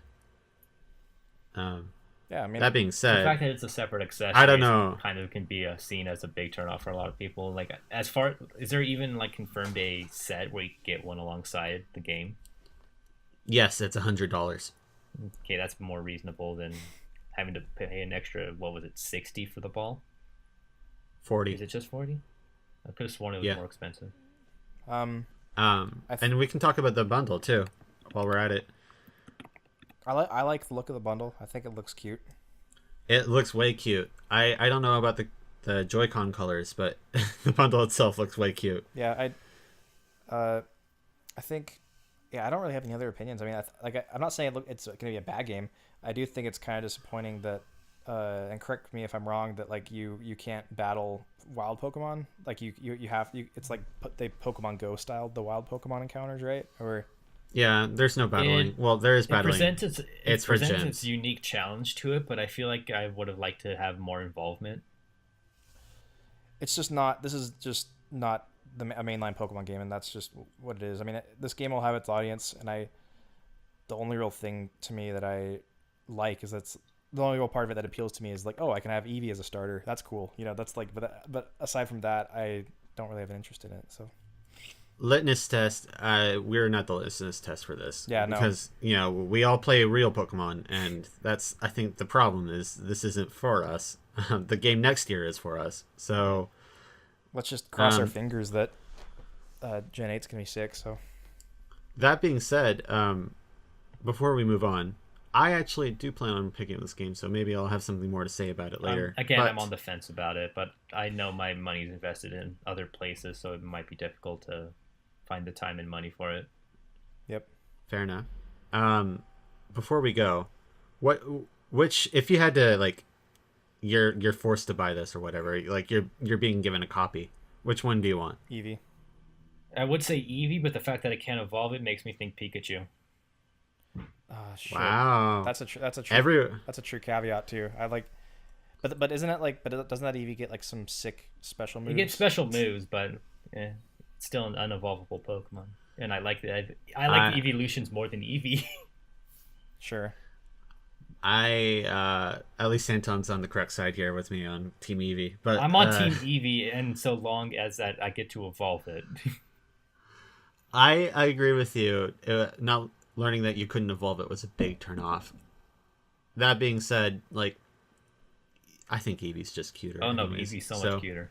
Yeah, I mean, That being The said, fact that it's a separate accessory I don't know. kind of can be seen as a big turnoff for a lot of people. Like, is there even like confirmed a set where you can get one alongside the game? Yes, it's $100. Okay, that's more reasonable than having to pay an extra, what was it, 60 for the ball? 40. Is it just 40? I could have sworn it was Yeah. more expensive. And we can talk about the bundle too, while we're at it. I like the look of the bundle. I think it looks cute. It looks way cute. I don't know about the Joy-Con colors, but the bundle itself looks way cute. Yeah, I think, yeah, I don't really have any other opinions. I mean, I'm not saying it's going to be a bad game. I do think it's kind of disappointing that, and correct me if I'm wrong, that like you can't battle wild Pokemon. Like it's like they Pokemon Go styled the wild Pokemon encounters, right? Or Yeah, there's no battling. Well, there is battling. It for presents gens. its unique challenge to it, but I feel like I would have liked to have more involvement. it's just not. This is just not a mainline Pokemon game, and that's just what it is. I mean, this game will have its audience, and the only real thing to me that I like is that's the only real part of it that appeals to me is like, oh, I can have Eevee as a starter. That's cool. That's like, but aside from that, I don't really have an interest in it. So Litmus test. We're not the litmus test for this. Yeah, no. Because we all play real Pokemon, and that's I think the problem is this isn't for us. The game next year is for us. So let's just cross our fingers that Gen 8's gonna be sick. So that being said, before we move on, I actually do plan on picking up this game, so maybe I'll have something more to say about it later. Again, But I'm on the fence about it, but I know my money's invested in other places, so it might be difficult to find the time and money for it. yep. fair enough. Before we go, which if you had to like, you're forced to buy this or whatever, like you're being given a copy. Which one do you want? Eevee. I would say Eevee, but the fact that it can't evolve it makes me think Pikachu. Shit. Wow, That's a true that's a true caveat too. I like, but isn't it like? But doesn't that Eevee get like some sick special moves? You get special moves, but it's still an unevolvable Pokemon, and I like evolutions more than Eevee. Sure. at least Anton's on the correct side here with me on Team Eevee, but I'm on Team Eevee, and so long as that I get to evolve it. I agree with you. Not learning that you couldn't evolve it was a big turn off. That being said, like, I think Eevee's just cuter. Oh no, Anyways, Eevee's so much cuter.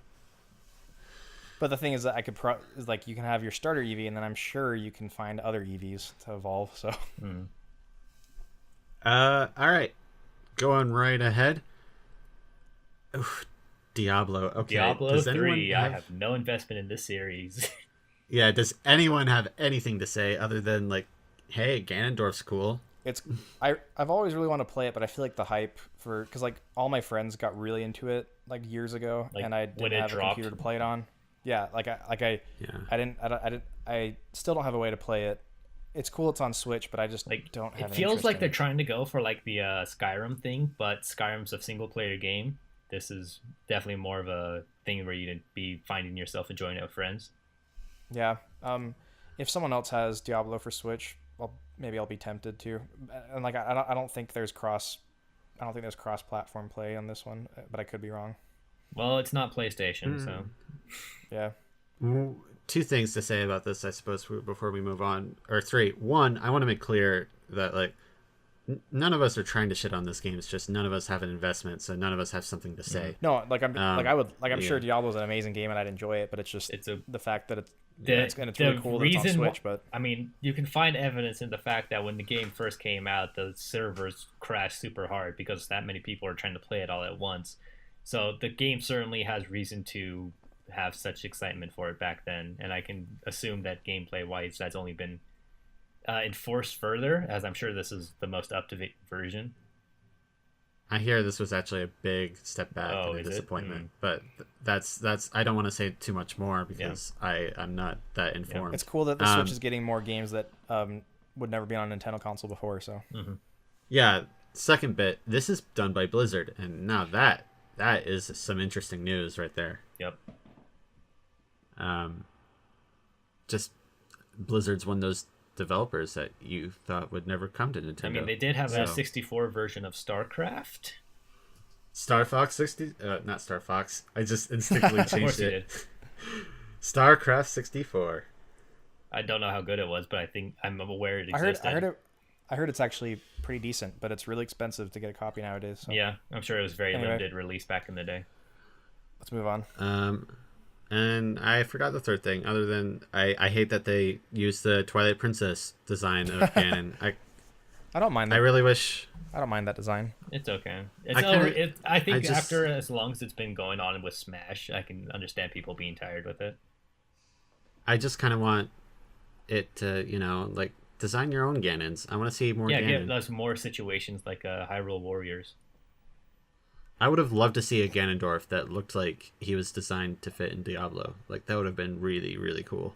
But the thing is that I could is like you can have your starter Eevee, and then I'm sure you can find other Eevees to evolve. So. All right, going right ahead. Oof, Diablo. Okay. Diablo Does 3. anyone I have no investment in this series. Yeah. Does anyone have anything to say other than like, hey, Ganondorf's cool? I've always really wanted to play it, but I feel like the hype because like all my friends got really into it like years ago, Like, and I when didn't it have a dropped? computer to play it on. Yeah, Yeah. I still don't have a way to play it. It's cool it's on Switch, but I just Like, don't have it an feels interest like in they're it. trying to go for like the Skyrim thing, but Skyrim's a single player game. This is definitely more of a thing where you'd be finding yourself enjoying it with friends. Yeah. If someone else has Diablo for Switch, maybe I'll be tempted to. And like I don't think there's cross platform play on this one, but I could be wrong. Well, it's not PlayStation, so Yeah. Two things to say about this, I suppose, before we move on, or three. One, I want to make clear that like none of us are trying to shit on this game. It's just none of us have an investment, so none of us have something to say. No, I'm Yeah. sure Diablo's an amazing game and I'd enjoy it, but it's just it's a the fact that it's the, it's really cool that it's on Switch. But I mean, you can find evidence in the fact that when the game first came out, the servers crashed super hard because that many people are trying to play it all at once. So the game certainly has reason to have such excitement for it back then, and I can assume that gameplay wise, that's only been enforced further, as I'm sure this is the most up to date version. I hear this was actually a big step back Oh, and a is it? disappointment, but that's I don't want to say too much more because I'm not that informed. it's cool that the Switch is getting more games that would never be on a Nintendo console before. So Yeah, second bit. This is done by Blizzard, and now that is some interesting news right there. Yep. Just Blizzard's one of those developers that you thought would never come to Nintendo. I mean, they did have a 64 version of StarCraft. Star Fox 60, not Star Fox. I just instinctively Of course changed you it. did. StarCraft 64. I don't know how good it was, but I think I'm aware it I existed. heard it's actually pretty decent, but it's really expensive to get a copy nowadays. So. Yeah, I'm sure it was very Anyway. limited release back in the day. Let's move on. And I forgot the third thing. Other than I hate that they used the Twilight Princess design of Ganon. I don't mind that. I really wish. I don't mind that design. It's okay. I think after as long as it's been going on with Smash, I can understand people being tired with it. I just kind of want it to, like design your own Ganons. I want to see more Yeah, Ganon. give us more situations like Hyrule Warriors. I would have loved to see a Ganondorf that looked like he was designed to fit in Diablo. Like that would have been really, really cool.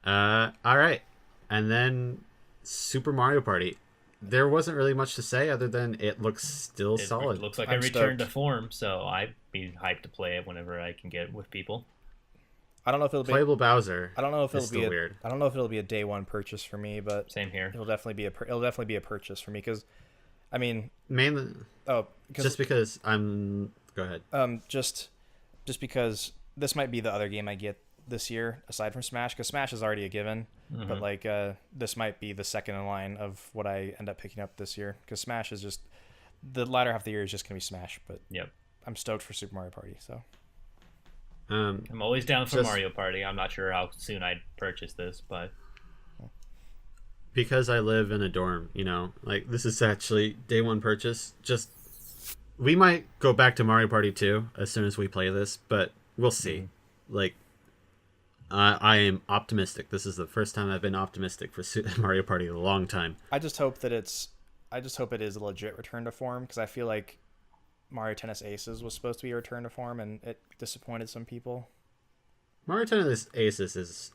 All right, and then Super Mario Party. There wasn't really much to say other than it looks still solid. It looks like I'm a return to stoked. form, so I'd be hyped to play it whenever I can get with people. I don't know if it'll be. Playable Bowser. I don't know if is it'll still be weird. I don't know if it'll be a day one purchase for me, but Same here. it'll definitely be a purchase for me because, I mean, Mainly because just because I'm. Go ahead. just because this might be the other game I get this year aside from Smash, because Smash is already a given, but like this might be the second in line of what I end up picking up this year because Smash is just the latter half of the year is just gonna be Smash, but Yep. I'm stoked for Super Mario Party. So I'm always down for Just- Mario Party. I'm not sure how soon I'd purchase this, but Because I live in a dorm, like this is actually day one purchase. Just we might go back to Mario Party 2 as soon as we play this, but we'll see. Like I am optimistic. This is the first time I've been optimistic for Mario Party in a long time. I just hope it is a legit return to form because I feel like Mario Tennis Aces was supposed to be a return to form and it disappointed some people. Mario Tennis Aces is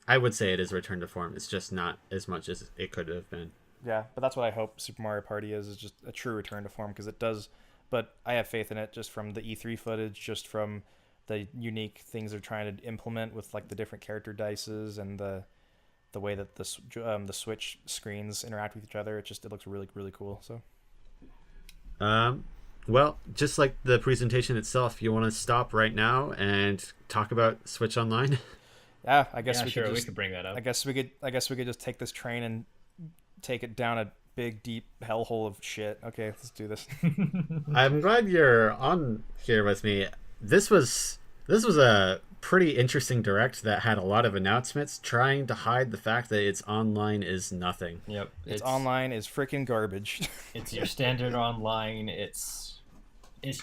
I would say it is return to form. It's just not as much as it could have been. Yeah, but that's what I hope Super Mario Party is just a true return to form because it does. But I have faith in it just from the E3 footage, just from the unique things they're trying to implement with like the different character dices and the way that the Switch screens interact with each other. It looks really really cool. So Well, just like the presentation itself, you want to stop right now and talk about Switch Online? Yeah, I guess Yeah, we sure, could we just. could bring that up. I guess we could just take this train and take it down a big, deep hellhole of shit. Okay, let's do this. I'm glad you're on here with me. This was a pretty interesting direct that had a lot of announcements trying to hide the fact that its online is nothing. Yep, It's online is freaking garbage. it's your standard online. It's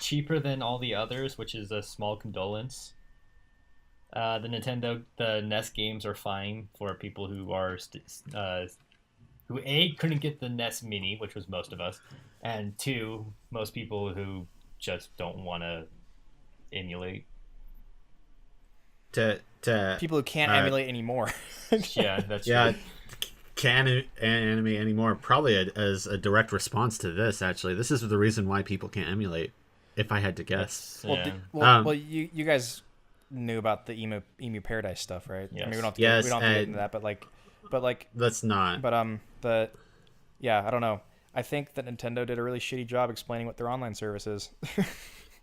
cheaper than all the others, which is a small condolence. The NES games are fine for people who are who A, couldn't get the NES Mini, which was most of us, and two, most people who just don't want to emulate. To People who can't emulate anymore. Yeah, that's yeah, true. can't animate anymore. Probably as a direct response to this. Actually, this is the reason why people can't emulate. If I had to guess. Yeah. Well, you guys knew about the emu paradise stuff, right? Yes. I mean, we don't Yes, have to get into that, but let's not. yeah, I don't know. I think that Nintendo did a really shitty job explaining what their online service is.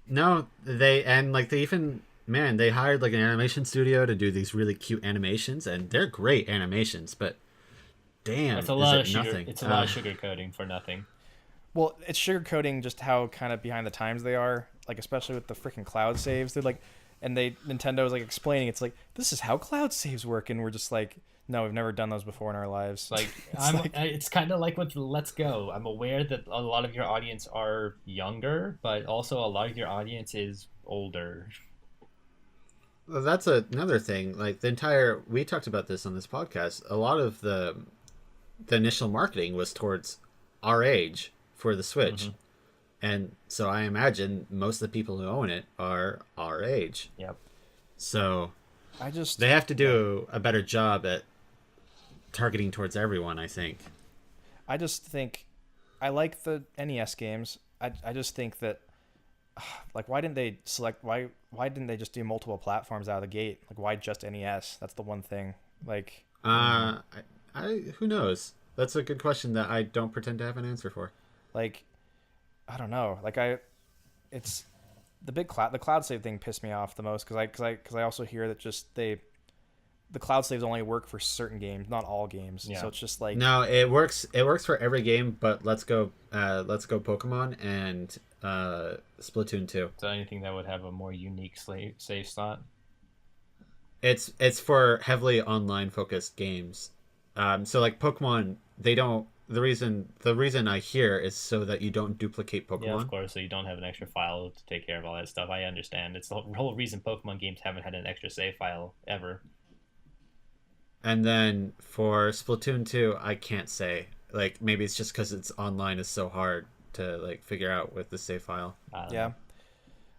No, they even they hired like an animation studio to do these really cute animations, and they're great animations. But damn, It's a lot of nothing. It's a lot of sugarcoating for nothing. Well, it's sugarcoating just how kind of behind the times they are, like especially with the freaking cloud saves. They're like, and Nintendo's like explaining, it's like this is how cloud saves work, and we're just like, no, we've never done those before in our lives. Like it's kind of like with Let's Go. I'm aware that a lot of your audience are younger, but also a lot of your audience is older. Well, that's another thing. Like we talked about this on this podcast. A lot of the initial marketing was towards our age for the Switch, and so I imagine most of the people who own it are our age. Yep. So they have to do a better job at targeting towards everyone, I think. I just think I like the NES games. I just think that like why didn't they just do multiple platforms out of the gate? Like why just NES? That's the one thing. Like I who knows? That's a good question that I don't pretend to have an answer for. Like I don't know. Like it's the cloud save thing pissed me off the most because I also hear that just the cloud saves only work for certain games, not all games. Yeah. So it's just like No, it works for every game, but let's go Pokemon and Splatoon 2. So anything that would have a more unique save slot. It's for heavily online focused games. So like Pokemon, they don't. The reason I hear is so that you don't duplicate Pokemon. Yeah, of course. So you don't have an extra file to take care of all that stuff. I understand. It's the whole reason Pokemon games haven't had an extra save file ever. And then for Splatoon 2, I can't say. Like maybe it's just because it's online is so hard to like figure out with the save file. Yeah,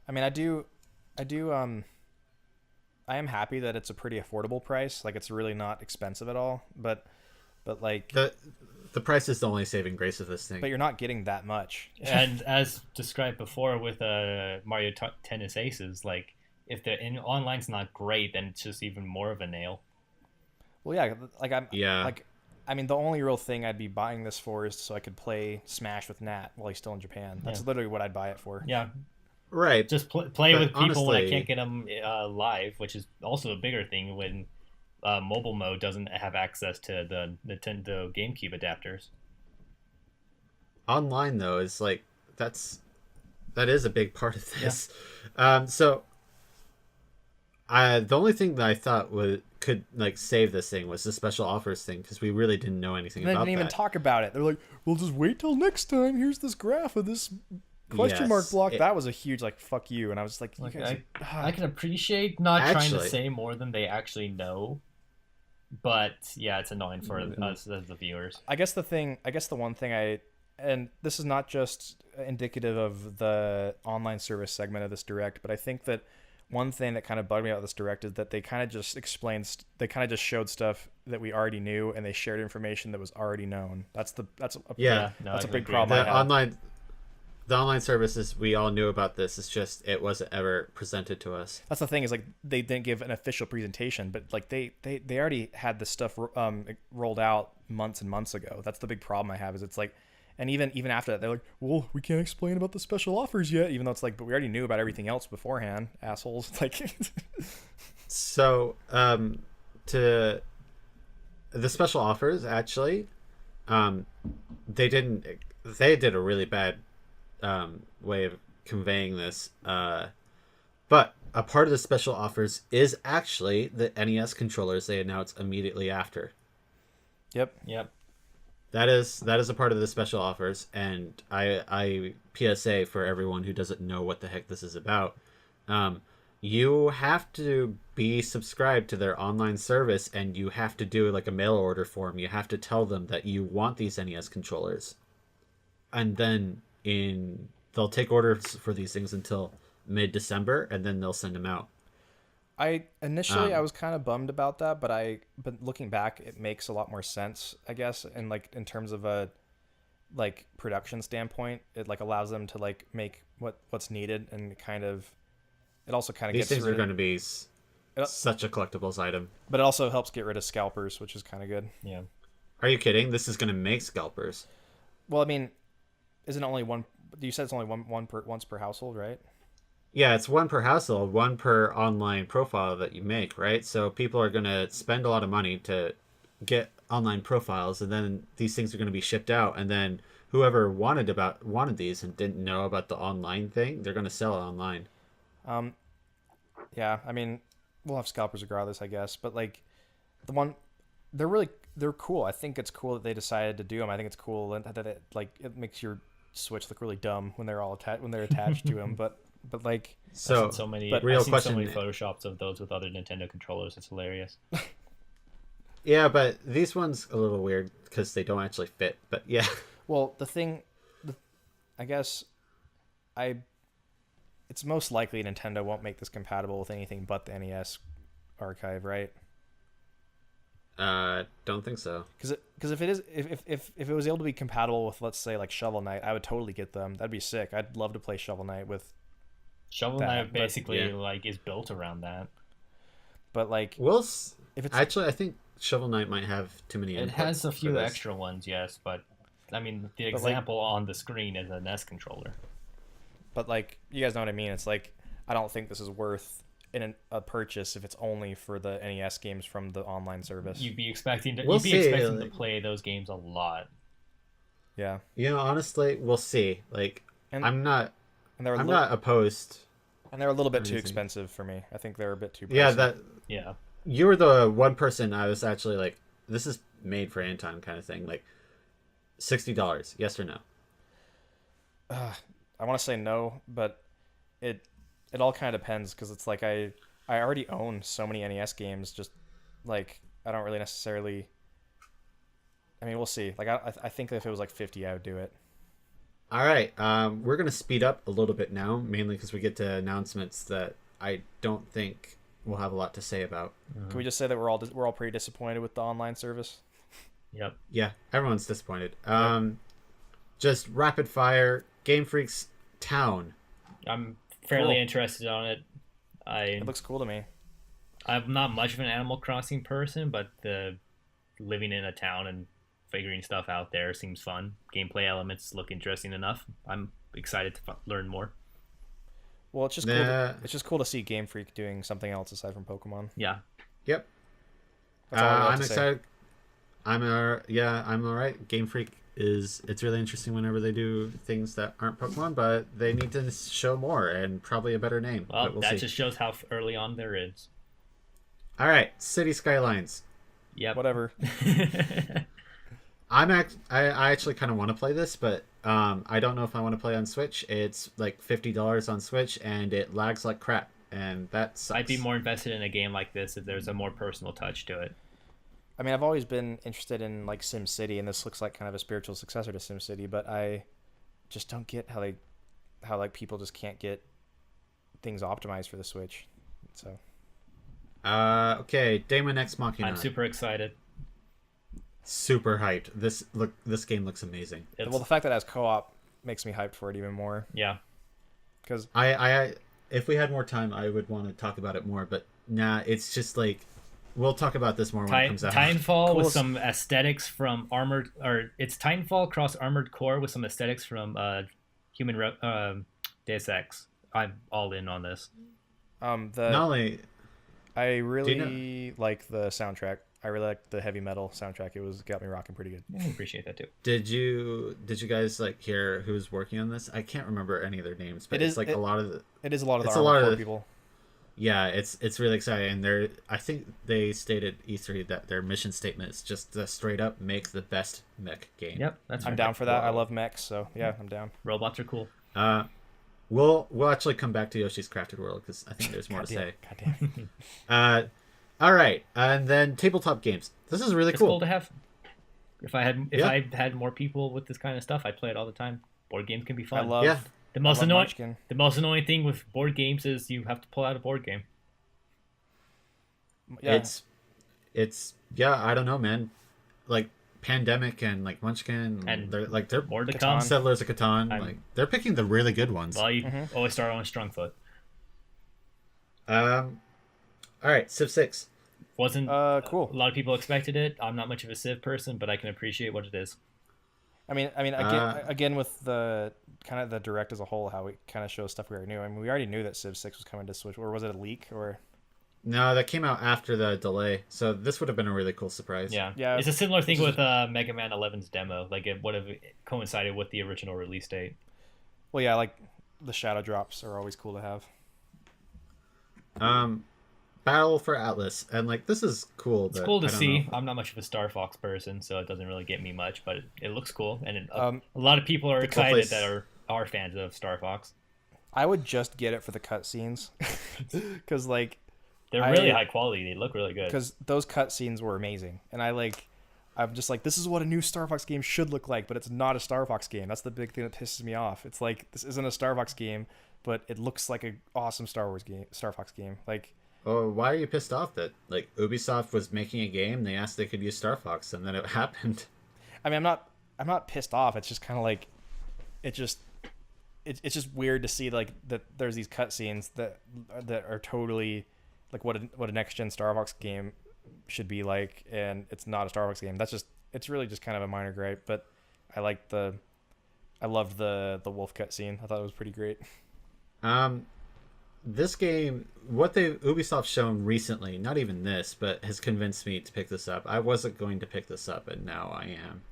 I mean, I am happy that it's a pretty affordable price. Like it's really not expensive at all. But like the price is the only saving grace of this thing. But you're not getting that much. And as described before with Mario Tennis Aces, like if the online's not great, then it's just even more of a nail. Well, yeah, I mean, the only real thing I'd be buying this for is so I could play Smash with Nat while he's still in Japan. That's literally what I'd buy it for. Yeah. Right. Just play with people honestly, when I can't get them live, which is also a bigger thing when mobile mode doesn't have access to the Nintendo GameCube adapters. Online though is like that is a big part of this. Yeah. So the only thing that I thought could like save this thing was the special offers thing because we really didn't know anything about that. They didn't even talk about it. They're like, "We'll just wait till next time. Here's this graph of this question mark block." That was a huge like fuck you, and I was like, I can appreciate not trying to say more than they actually know, but yeah, it's annoying for us as the viewers. I guess the one thing and this is not just indicative of the online service segment of this direct, but I think that one thing that kind of bugged me about this direct is that they kind of just showed stuff that we already knew, and they shared information that was already known. That's a big problem. The online services, we all knew about this. It's just it wasn't ever presented to us. That's the thing is like they didn't give an official presentation, but like they already had this stuff rolled out months and months ago. That's the big problem I have is it's like And even after that, they're like, well, we can't explain about the special offers yet, even though it's like, but we already knew about everything else beforehand, assholes. Like, So, to the special offers, actually, um, they didn't. They did a really bad way of conveying this. But a part of the special offers is actually the NES controllers they announced immediately after. yep. Yep. That is a part of the special offers, and I PSA for everyone who doesn't know what the heck this is about. You have to be subscribed to their online service, and you have to do like a mail order form. You have to tell them that you want these NES controllers, and then they'll take orders for these things until mid-December, and then they'll send them out. I initially I was kind of bummed about that, but looking back, it makes a lot more sense, I guess, and like in terms of a like production standpoint, it like allows them to like make what's needed, and it also kind of These gets things are rid going of, to be it, such a collectibles item. but it also helps get rid of scalpers, which is kind of good. Yeah. Are you kidding? This is going to make scalpers. Well, I mean, isn't it only one? You said it's only once per household, right? Yeah, it's one per household, one per online profile that you make, right? So people are going to spend a lot of money to get online profiles, and then these things are going to be shipped out, and then whoever wanted these and didn't know about the online thing, they're going to sell it online. Yeah, I mean, we'll have scalpers regardless, I guess. But like, they're cool. I think it's cool that they decided to do them. I think it's cool that it makes your Switch look really dumb when they're all attached to them. But like, So, I've seen so many, real I've seen question. so many photoshops of those with other Nintendo controllers. It's hilarious. Yeah, but these ones a little weird because they don't actually fit. But yeah, well, I guess it's most likely Nintendo won't make this compatible with anything but the NES archive, right? don't think so. Because if it was able to be compatible with, let's say, like Shovel Knight, I would totally get them. That'd be sick. I'd love to play Shovel Knight with. Shovel That, Knight but- basically yeah. like is built around that. But like, if it's Actually, I think Shovel Knight might have too many. It inputs has a for few this. extra ones, yes, but I mean the like- example on the screen is a NES controller. but like, you guys know what I mean. It's like, I don't think this is worth a purchase if it's only for the NES games from the online service. You'd be expecting to, We'll you'd be see, expecting to like- play those games a lot. Yeah, You know, honestly, we'll see. Like, and I'm not and they're I'm not opposed. and they're a little bit too Amazing. expensive for me. I think they're a bit too. Yeah, pricey. that Yeah. you were the one person I was actually like, this is made for Anton kind of thing. Like, $60, yes or no? I want to say no, but it all kind of depends, because it's like I already own so many NES games. Just like, I don't really necessarily. I mean, we'll see. Like, I think if it was like 50, I would do it. All right, we're gonna speed up a little bit now, mainly because we get to announcements that I don't think we'll have a lot to say about. Can we just say that we're all pretty disappointed with the online service? Yep. Yeah, everyone's disappointed. Just rapid fire. Game Freak's Town. I'm fairly Cool. interested on it. It looks cool to me. I'm not much of an Animal Crossing person, but the living in a town and figuring stuff out there seems fun. Gameplay elements look interesting enough. I'm excited to learn more. Well, it's just cool. It's just cool to see Game Freak doing something else aside from Pokemon. Yeah. Yep. That's all I have I'm to say. excited. I'm all right. Game Freak it's really interesting whenever they do things that aren't Pokemon, but they need to show more and probably a better name. Well, but we'll that see. just shows how early on there is. All right, City Skylines. Yep. Whatever. I actually kind of want to play this, but I don't know if I want to play on Switch. It's like $50 on Switch, and it lags like crap, and that sucks. I'd be more invested in a game like this if there's a more personal touch to it. I mean, I've always been interested in like SimCity, and this looks like kind of a spiritual successor to SimCity, but I just don't get how like people just can't get things optimized for the Switch. So Okay, Damon X Machina. I'm super excited. Super hyped. This game looks amazing. well, the fact that it has co-op makes me hyped for it even more. Yeah. Because I if we had more time, I would want to talk about it more, but nah, it's just like we'll talk about this more when it comes out. Titanfall Cool. with some aesthetics from it's Titanfall cross Armored Core with some aesthetics from Deus Ex. I'm all in on this. Not only I really like the soundtrack. I really like the heavy metal soundtrack. It got me rocking pretty good. I appreciate that too. did you guys like hear who's working on this? I can't remember any of their names, but it's like a lot of the It is a lot of the it's a lot Armored of Core the- people. yeah, it's really exciting. And I think they stated E3 that their mission statement is just to straight up make the best mech game. Yep, that's I'm right. down for that. I love mechs, so yeah, I'm down. Robots are cool. We'll actually come back to Yoshi's Crafted World because I think there's more to say. Goddamn. All right, and then tabletop games. This is really It's cool. cool to have. If I had more people with this kind of stuff, I'd play it all the time. Board games can be I fun. love. Yeah. The most I love annoying Munchkin. the most annoying thing with board games is you have to pull out a board game. Yeah. It's I don't know, man. Like Pandemic and like Munchkin And they're More to Catan. come. Settlers of Catan. I'm- Like they're picking the really good ones. Well, you always start on Strongfoot. All right, Civ 6. Wasn't Cool. a lot of people expected it. I'm not much of a Civ person, but I can appreciate what it is. I mean, again with the kind of the direct as a whole, how it kind of shows stuff we already knew. I mean, we already knew that Civ 6 was coming to Switch, or was it a leak? Or No, that came out after the delay, so this would have been a really cool surprise. Yeah, Yeah. It's a similar thing with Mega Man 11's demo. Like it would have coincided with the original release date. well, yeah, like the shadow drops are always cool to have. Battle for Atlas, and like this is cool. It's cool to see. I'm not much of a Star Fox person, so it doesn't really get me much, but it looks cool, and a lot of people are excited place- that are fans of Star Fox. I would just get it for the cutscenes, because like They're really high quality. They look really good. because those cutscenes were amazing, and I'm just like, this is what a new Star Fox game should look like, but it's not a Star Fox game. That's the big thing that pisses me off. It's like, this isn't a Star Fox game, but it looks like an awesome Star Fox game. Like, Oh, why are you pissed off that like Ubisoft was making a game? They asked they could use Star Fox, and then it happened. I mean, I'm not pissed off. It's just kind of like, it's just weird to see like that there's these cutscenes that are totally like what a next gen Star Fox game should be like, and it's not a Star Fox game. It's really just kind of a minor gripe, but I loved the wolf cutscene. I thought it was pretty great. This game, what Ubisoft shown recently, not even this, but has convinced me to pick this up. I wasn't going to pick this up, and now I am.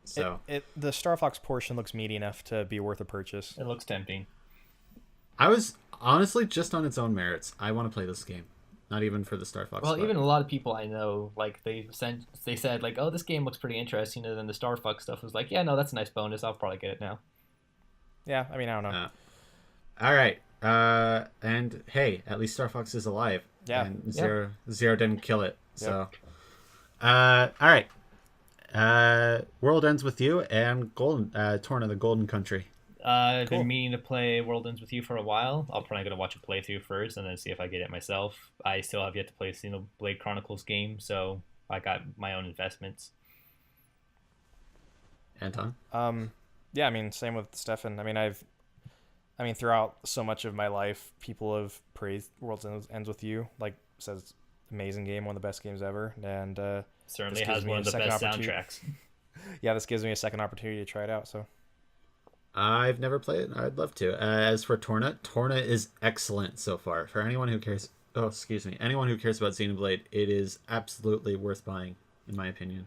So The Star Fox portion looks meaty enough to be worth a purchase. It looks tempting. I was honestly just on its own merits. I want to play this game, not even for the Star Fox. Well, part. even a lot of people I know, like they said like, oh, this game looks pretty interesting, and then the Star Fox stuff was like, yeah, no, that's a nice bonus. I'll probably get it now. Yeah, I mean, I don't know. All right. And hey, at least Star Fox is alive. Yeah. And Zero didn't kill it. So, Yep. all right. World Ends With You and Torn of the Golden Country. I've Cool. been meaning to play World Ends With You for a while. I'll probably gonna watch a playthrough first and then see if I get it myself. I still have yet to play a Xenoblade Chronicles game, so I got my own investments. Anton? Yeah, I mean, same with Stefan. I mean, throughout so much of my life, people have praised World Ends With You, like says amazing game, one of the best games ever, and Certainly This gives has me one a of the second best opportunity. soundtracks. yeah, this gives me a second opportunity to try it out. So I've never played it. I'd love to. As for Torna is excellent so far. For anyone who cares, anyone who cares about Xenoblade, it is absolutely worth buying, in my opinion.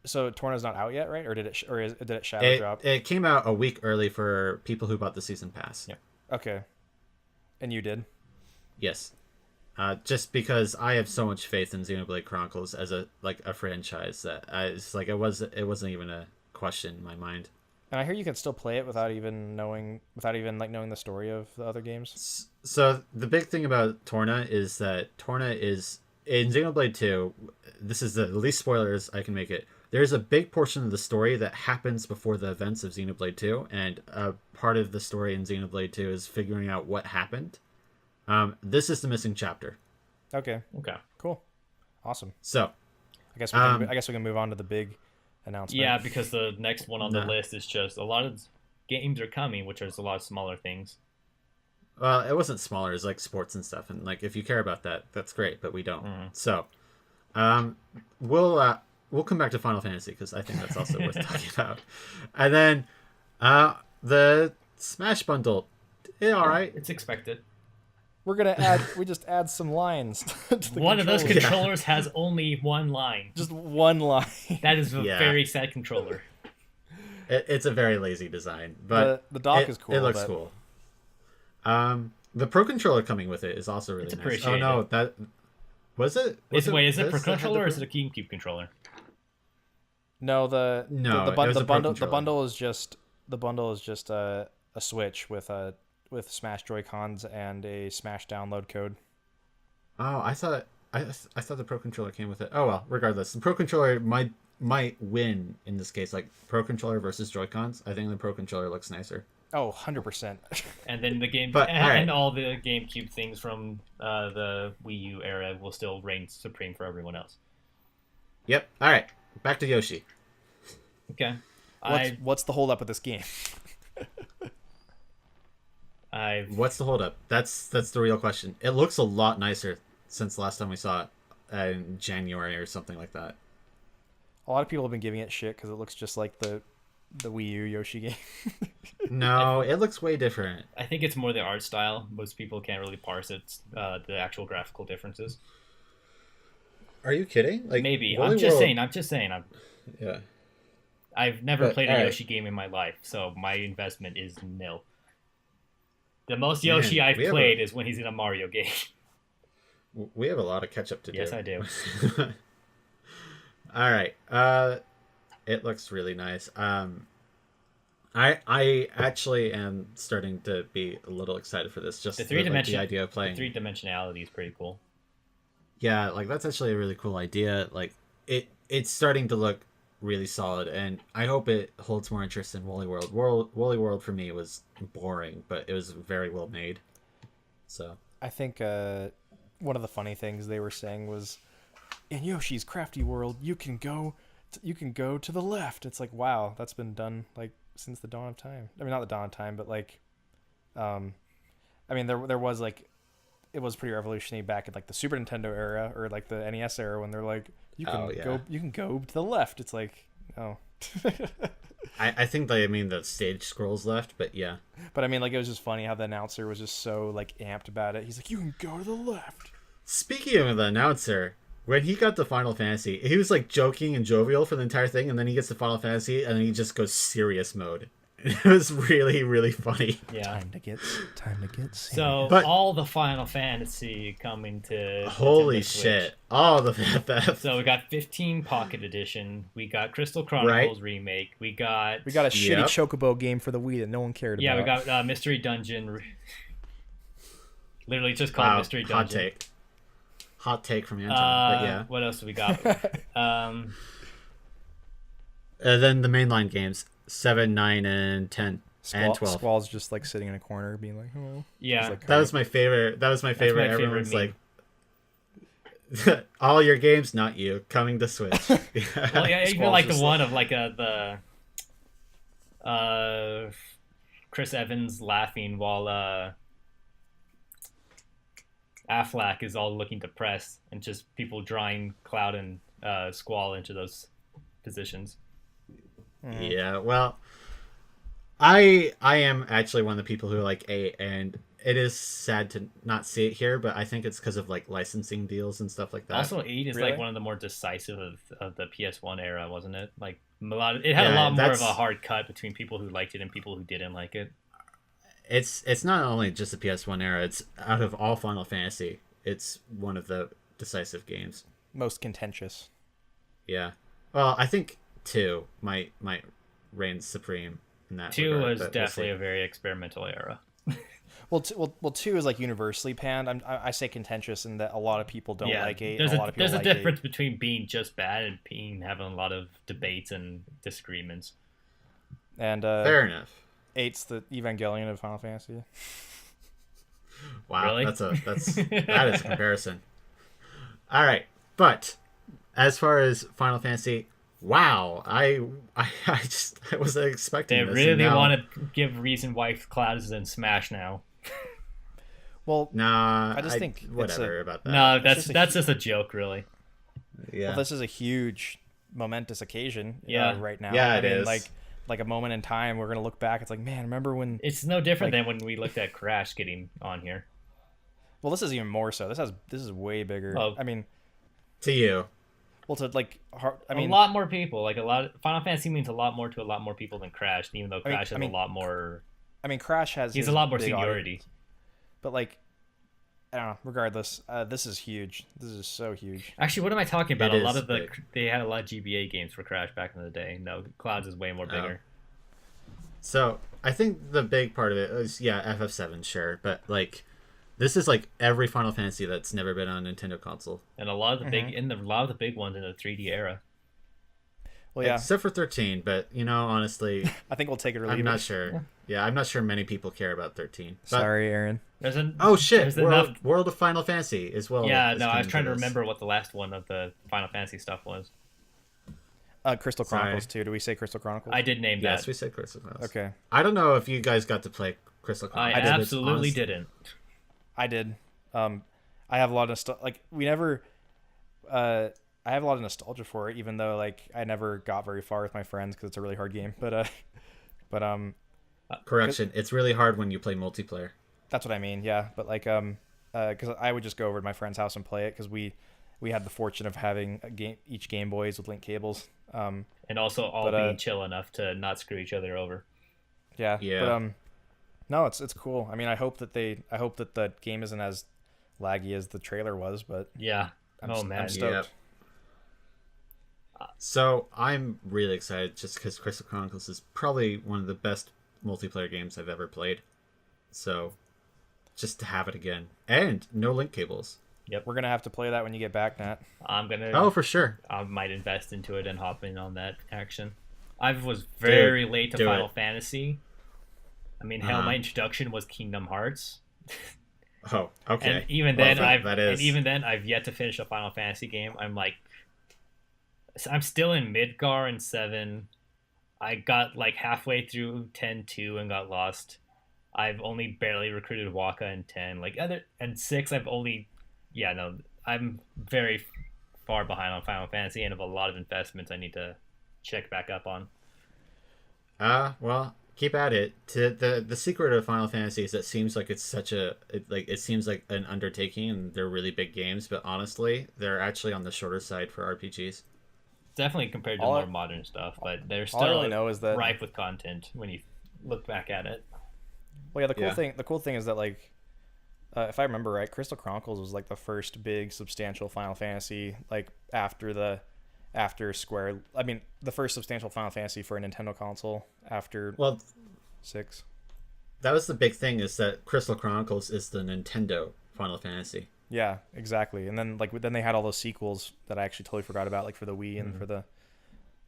so Torna's not out yet, right? Or did it shadow drop? It came out a week early for people who bought the season pass. Yep. Okay, and you did. Yes. Just because I have so much faith in Xenoblade Chronicles as a franchise that it's like it wasn't even a question in my mind. And I hear you can still play it without even knowing the story of the other games. So the big thing about Torna is that Torna is in Xenoblade 2. This is the least spoilers I can make it. There's a big portion of the story that happens before the events of Xenoblade 2, and part of the story in Xenoblade 2 is figuring out what happened. This is the missing chapter. Okay, Okay. cool, awesome. So I guess we can move on to the big announcement. Yeah, because the next one on the No. list is just a lot of games are coming, which is a lot of smaller things. Well, it wasn't smaller. It's like sports and stuff, and like if you care about that, that's great. But we don't. So, um, we'll come back to Final Fantasy because I think that's also worth talking about. And then, the Smash bundle, all right. It's expected. We're gonna add. We just add some lines. To the One of those controllers. controllers has only one line. Just one line. That is a very sad controller. It's a very lazy design, but the dock is cool. It looks cool. The Pro Controller coming with it is also really nice. Appreciated. Oh no, that was it. Is it Pro this that had Controller or the is it a GameCube controller? No, No, it was a Pro bundle. The controller. bundle is just a Switch with Smash Joy-Cons and a Smash download code. Oh, I thought the Pro Controller came with it. Oh well, regardless, the Pro Controller might win in this case. Like Pro Controller versus Joy-Cons, I think the Pro Controller looks nicer. Oh, 100%. And then the game, But, and alright. all the GameCube things from the Wii U era will still reign supreme for everyone else. Yep. All right, back to Yoshi. Okay. What's the holdup with this game? What's the holdup? That's the real question. It looks a lot nicer since the last time we saw it in January or something like that. A lot of people have been giving it shit because it looks just like the Wii U Yoshi game. No, it looks way different. I think it's more the art style. Most people can't really parse it, the actual graphical differences. Are you kidding? Like Maybe. Woolly I'm just World- saying. Yeah. I've never But, played a alright. Yoshi game in my life, so my investment is nil. The most Man, Yoshi I've we have played is when he's in a Mario game. We have a lot of catch up to do. Yes, I do. All right. It looks really nice. I actually am starting to be a little excited for this. Just The the, three like, dimension, the idea of playing. the 3-dimensionality is pretty cool. Yeah, like that's actually a really cool idea. Like it's starting to look really solid, and I hope it holds more interest in Woolly World. Woolly World for me was boring, but it was very well made. So I think one of the funny things they were saying was, in Yoshi's Crafty World, you can go to the left. It's like, wow, that's been done like since the dawn of time. I mean, not the dawn of time, but like, I mean, there was like, it was pretty revolutionary back in like the Super Nintendo era or like the NES era when they're like, you can go to the left. It's like, oh. I think they mean the stage scrolls left, but yeah. But I mean, like, it was just funny how the announcer was just so like amped about it. He's like, you can go to the left. Speaking of the announcer, when he got to Final Fantasy, he was like joking and jovial for the entire thing, and then he gets to Final Fantasy, and then he just goes serious mode. It was really, really funny. Yeah. Time to get So But- all the Final Fantasy coming to Holy Nintendo Switch. shit! Oh, the So we got 15 Pocket Edition. We got Crystal Chronicles Remake. We got We got a shitty Yep. Chocobo game for the Wii that no one cared we about. got Mystery Dungeon. Literally just called wow, Mystery hot Dungeon. hot take from Anton. But yeah, What else do we got? then the mainline games 7, 9, and 10 and 12. Squall's just like sitting in a corner, being like, "Oh." Yeah. He's like, That was my favorite. That was my favorite. my Everyone's favorite like, all your games, not you, coming to Switch. Well, yeah, even Squall's like the just one of like the Chris Evans laughing while Affleck is all looking depressed, and just people drawing Cloud and Squall into those positions. Yeah, well, I am actually one of the people who like 8, and it is sad to not see it here, but I think it's because of like licensing deals and stuff like that. Also, 8 is Really? like one of the more decisive of the PS1 era, wasn't it? Like it had a Yeah, lot more of that's- a hard cut between people who liked it and people who didn't like it. It's not only just the PS1 era, it's out of all Final Fantasy, it's one of the decisive games. most contentious. Yeah. Well, I think 2 might reign supreme in that 2 regard, was but we'll definitely see. a very experimental era. Well, 2 is like universally panned. I say contentious in that a lot of people don't like 8. There's and a lot of people there's a like difference 8. between being just bad and having a lot of debates and disagreements. And Fair enough. 8's the Evangelion of Final Fantasy. Wow, Really? that is a comparison. All right, but as far as Final Fantasy, wow, I wasn't expecting They this. really and now- want to give reason why Cloud is in Smash now. Well, Nah, I just think whatever about that. No, just that's just a joke, really. Yeah, this is a huge, momentous occasion. Yeah. Right now. Yeah, I it mean, is. like a moment in time. We're gonna look back. It's like, man, remember when? It's no different Like, than when we looked at Crash getting on here. well, this is even more so. This is way bigger. Well, I mean, to you. well, to like, I mean, a lot more people. Like a lot. Final Fantasy means a lot more to a lot more people than Crash. Even though I mean, Crash has a lot more. I mean, Crash has He's his a lot more big seniority. audience, but like, I don't know. Regardless, this is huge. This is so huge. Actually, what am I talking about? It A lot is of the big. they had a lot of GBA games for Crash back in the day. No, Clouds is way more bigger. So I think the big part of it is FF7, sure, but like this is like every Final Fantasy that's never been on a Nintendo console, And a lot of the a lot of the big ones in the 3D era. Well, yeah, except for 13. But honestly, I think we'll take it or leave I'm it. not sure. Yeah, I'm not sure many people care about 13. But, Sorry, Aaron. There's an oh shit! There's enough. World of Final Fantasy as well. Yeah, is no, I was coming trying to this. remember what the last one of the Final Fantasy stuff was. Crystal Sorry. Chronicles 2. Do we say Crystal Chronicles? I did name Yes, that. we said Crystal Chronicles. Okay, I don't know if you guys got to play Crystal I Chronicles. but it's absolutely honestly- didn't. I did. I have a lot of stuff. Like we never. I have a lot of nostalgia for it, even though like I never got very far with my friends because it's a really hard game. But Correction, it's really hard when you play multiplayer. that's what I mean. Yeah, but like because I would just go over to my friend's house and play it because we had the fortune of having each Game Boys with link cables. And also all But, being chill enough to not screw each other over. Yeah. Yeah. But no, it's cool. I mean, I hope that the game isn't as laggy as the trailer was, but Yeah. I'm Man. stoked. Yep. So I'm really excited just because Crystal Chronicles is probably one of the best multiplayer games I've ever played. So just to have it again. And no link cables. We're gonna have to play that when you get back, Nat. I'm gonna. Oh, for sure. I might invest into it and hop in on that action. I was very late to do Final it. Fantasy. I mean, hell, my introduction was Kingdom Hearts, Oh, okay. and even Well, then, I've yet to finish a Final Fantasy game. I'm still in Midgar and 7. I got like halfway through 10-2 and got lost. I've only barely recruited Waka in 10. And 6, I'm very far behind on Final Fantasy and have a lot of investments I need to check back up on. Well, keep at it. The secret of Final Fantasy is it seems like it's it seems like an undertaking and they're really big games, but honestly, they're actually on the shorter side for RPGs. Definitely compared to more modern stuff, but they're all I still really know is that ripe with content when you look back at it. well, yeah, the cool thing is that like if I remember right, Crystal Chronicles was like the first big substantial Final Fantasy like after Square. I mean, the first substantial Final Fantasy for a Nintendo console after 6. That was the big thing, is that Crystal Chronicles is the Nintendo Final Fantasy. Yeah, exactly. And then then they had all those sequels that I actually totally forgot about, like for the Wii and for the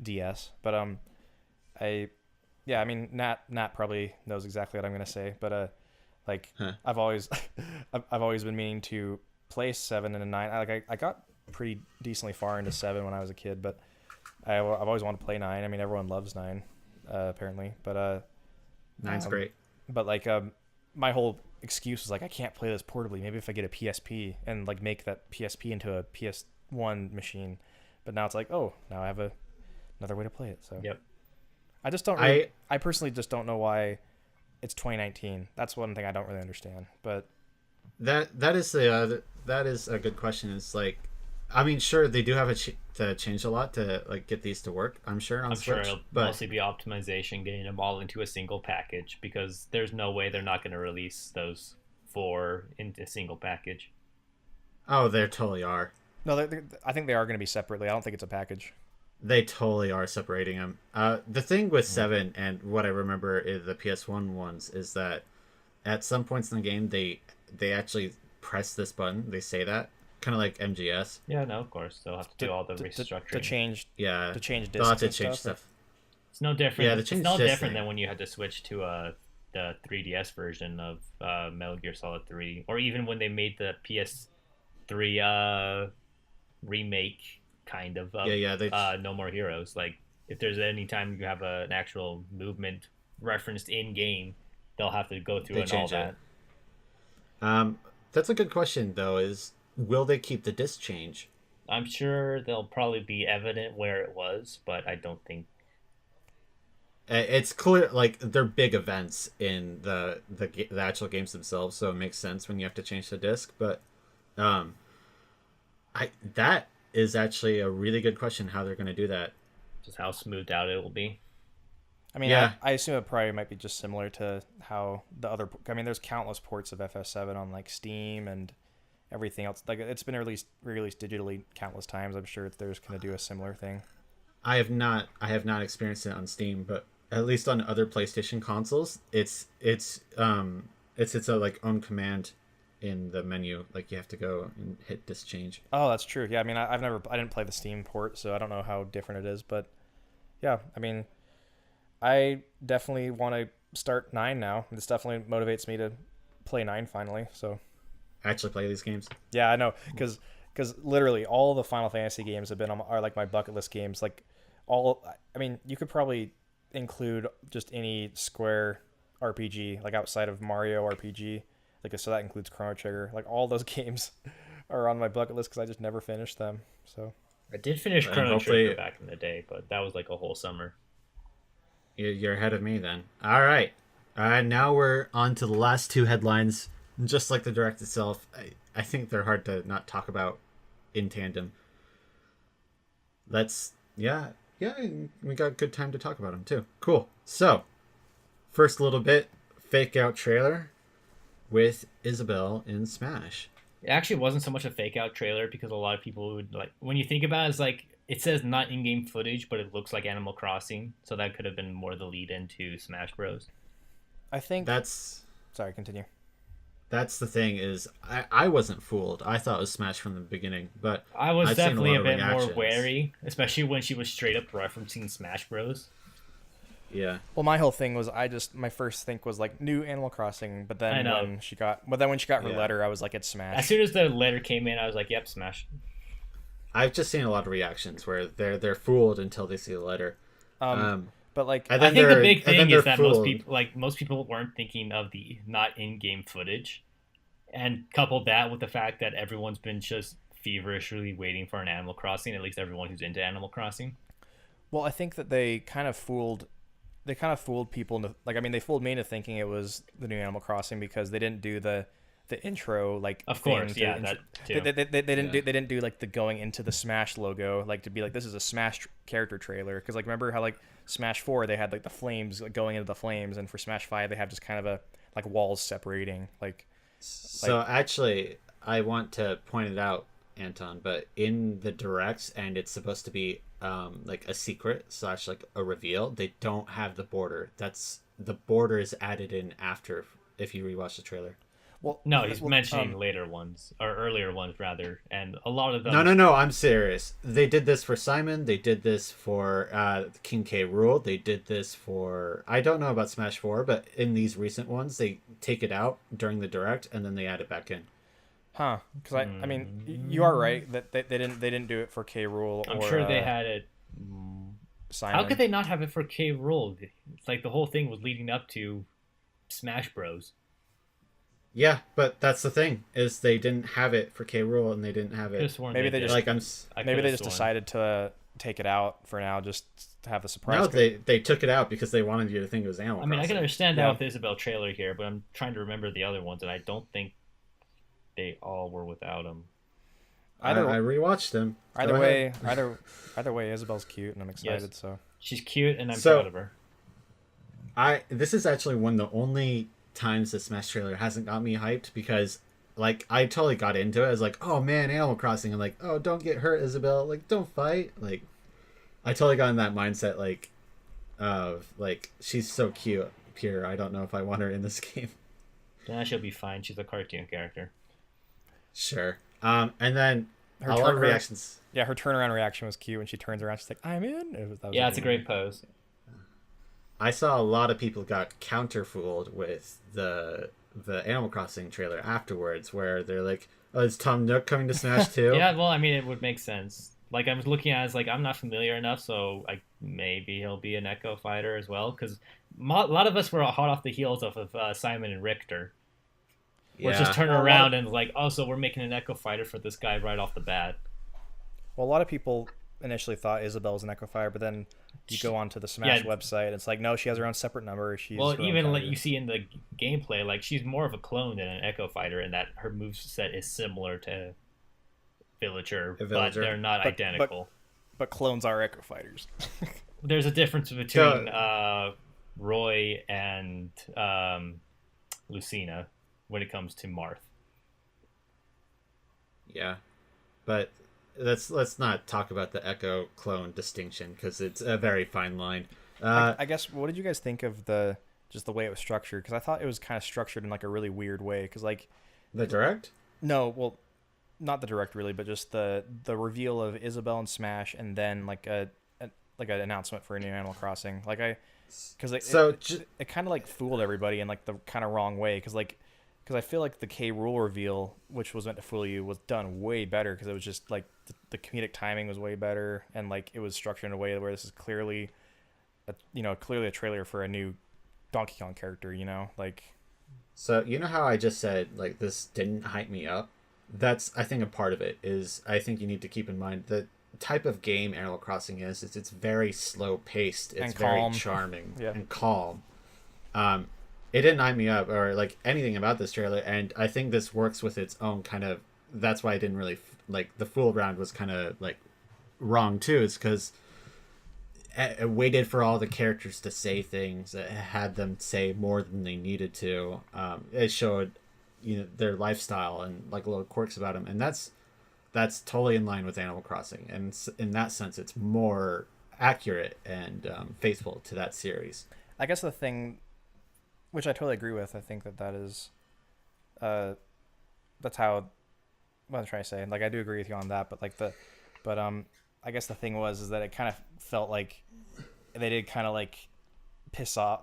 DS. But I mean, Nat probably knows exactly what I'm gonna say. But I've always been meaning to play 7 and 9. I got pretty decently far into 7 when I was a kid, but I've always wanted to play 9. I mean, everyone loves 9, apparently. But 9's great. But my whole excuse was like, I can't play this portably. Maybe if I get a PSP and like make that PSP into a PS1 machine. But now it's like, oh, now I have another way to play it. So Yep. I just don't. Really, I personally just don't know why it's 2019. That's one thing I don't really understand. But that is a good question. It's like, I mean, sure, they do have to change a lot to like get these to work. I'm sure on I'm Switch, sure it'll mostly be optimization, getting them all into a single package, because there's no way they're not going to release those 4 into a single package. Oh, they totally are. no, I think they are going to be separately. I don't think it's a package. They totally are separating them. The thing with 7 and what I remember is the PS1 ones is that at some points in the game they actually press this button. They say that, kind of like MGS. Yeah, no, of course they'll have to do all the restructuring. to change They'll discs have to and change stuff. stuff. It's no different. Yeah, It's change no this different thing. than when you had to switch to the 3DS version of Metal Gear Solid 3, or even when they made the PS3 remake kind of No More Heroes. Like, if there's any time you have an actual movement referenced in game, they'll have to go through They and all change it. that. That's a good question though. Is will they keep the disc change? I'm sure they'll probably be evident where it was, but I don't think. It's clear, like they're big events in the actual games themselves, so it makes sense when you have to change the disc. But um, I that is actually a really good question how they're going to do that. Just how smoothed out it will be. I mean, Yeah, I assume it probably might be just similar to how the other. I mean, there's countless ports of FS7 on like Steam and everything else. Like it's been released digitally countless times. I'm sure there's going to do a similar thing. I have not experienced it on Steam, but at least on other PlayStation consoles, it's its like own command in the menu. Like you have to go and hit disc change. Oh, that's true. Yeah, I mean, I didn't play the Steam port, so I don't know how different it is. But yeah, I mean, I definitely want to start 9 now. This definitely motivates me to play 9 finally. So Actually play these games. yeah, I know because literally all the Final Fantasy games have been are like my bucket list games. Like all, I mean, you could probably include just any Square RPG like outside of Mario RPG. Like so that includes Chrono Trigger. Like all those games are on my bucket list because I just never finished them. So I did finish And Chrono hopefully Trigger back in the day, but that was like a whole summer. you're ahead of me then. All right. Now we're on to the last two headlines. Just like the direct itself, I think they're hard to not talk about in tandem. Yeah, we got good time to talk about them too. Cool. So, first little bit, fake out trailer with Isabelle in Smash. It actually wasn't so much a fake out trailer because a lot of people would like when you think about it, it's like it says not in-game footage, but it looks like Animal Crossing, so that could have been more the lead into Smash Bros. I think That's sorry, continue. that's the thing is I wasn't fooled. I thought it was Smash from the beginning, but I was I've seen definitely lot a of bit more reactions. wary, especially when she was straight up referencing Smash Bros. Yeah. Well, my whole thing was my first think was like new Animal Crossing, but I then know. when she got her Yeah. letter, I was like, it's Smash. As soon as the letter came in, I was like, "Yep, Smash." I've just seen a lot of reactions where they're fooled until they see the letter. But like, And I then think the they're- big and then thing they're is that fooled. most people weren't thinking of the not in-game footage, and coupled that with the fact that everyone's been just feverishly waiting for an Animal Crossing. At least everyone who's into Animal Crossing. well, I think that they kind of fooled people into like, I mean, they fooled me into thinking it was the new Animal Crossing because they didn't do the intro like Of thing course, to yeah, the that intro. too. They didn't do like the going into the Smash logo like to be like this is a Smash character trailer because like remember how like Smash 4 they had like the flames like, going into the flames, and for Smash 5 they have just kind of a like walls separating like. So actually, I want to point it out, Anton, but in the directs, and it's supposed to be like a secret slash like a reveal. They don't have the border. The border is added in after if you rewatch the trailer. Well, No, he's well, mentioning later ones or earlier ones rather, and a lot of them. No. I'm serious. They did this for Simon. They did this for King K. Rool. They did this for I don't know about Smash 4, but in these recent ones, they take it out during the direct and then they add it back in. Huh? Because I mean, you are right that they didn't do it for K. Rool. I'm or, sure they had it. Simon. How could they not have it for K. Rool? It's like the whole thing was leading up to Smash Bros. Yeah, but that's the thing is they didn't have it for K. Rool and they didn't have it. Maybe they did. just- Like Maybe they just decided to take it out for now, just to have the surprise. no, they took it out because they wanted you to think it was Animal I mean, I can Crossing. understand Yeah. that with the Isabelle trailer here, but I'm trying to remember the other ones, and I don't think they all were without them. I rewatched them. Either Go way, ahead. either way, Isabel's cute, and I'm excited. Yes. So She's cute, and I'm So- proud of her. This is actually one of the only times the Smash trailer hasn't got me hyped because like I totally got into it. I was like, oh man, Animal Crossing. I'm like, oh, don't get hurt, Isabelle. Like, don't fight. Like, I totally got in that mindset like of like she's so cute. Pure. I don't know if I want her in this game. Nah, she'll be fine. She's a cartoon character. Sure. And then her a lot of her- reactions. yeah, her turnaround reaction was cute when she turns around. She's like, "I'm in." That was Yeah, it's a great pose. I saw a lot of people got counter fooled with the Animal Crossing trailer afterwards, where they're like, "Oh, is Tom Nook coming to Smash too?" Yeah, well, I mean, it would make sense. Like I was looking at, it, it's like I'm not familiar enough, so like maybe he'll be an Echo fighter as well. Because a lot of us were hot off the heels of Simon and Richter. Where it's just Yeah. turn Well, around and like, oh, so we're making an Echo Fighter for this guy right off the bat. Well, a lot of people initially thought Isabelle was an Echo Fire, but then you go onto the Smash Yeah. website, and it's like, no, she has her own separate number. She's Well, her own even like fighter. you see in the gameplay, like she's more of a clone than an Echo Fighter, in that her moveset is similar to Villager, but Villager. they're not But- identical. But clones are Echo Fighters. There's a difference between Roy and Lucina when it comes to Marth. Yeah, but let's not talk about the Echo clone distinction because it's a very fine line. I guess, what did you guys think of the way it was structured? Because I thought it was kind of structured in like a really weird way. Because like, The direct? no, well, not the direct really, but just the reveal of Isabelle and Smash, and then like like an announcement for a new Animal Crossing. Like because it kind of like fooled everybody in like the kind of wrong way. Because I feel like the K Rule reveal, which was meant to fool you, was done way better because it was just like the comedic timing was way better, and like it was structured in a way where this is clearly a trailer for a new Donkey Kong character, like. So you know how I just said like this didn't hype me up? That's, I think, a part of it is I think you need to keep in mind the type of game Animal Crossing is. It's very slow paced. It's And very calm. charming Yeah. and calm. It didn't hype me up or like anything about this trailer, and I think this works with its own kind of. That's why I didn't really like the fool round was kind of like wrong too. Is because it waited for all the characters to say things. It had them say more than they needed to. It showed, their lifestyle and like little quirks about them, and that's totally in line with Animal Crossing. And in that sense, it's more accurate and faithful to that series. I guess the thing, which I totally agree with, I think that is, that's how. What I'm trying to say, like I do agree with you on that, but I guess the thing is that it kind of felt like they did kind of like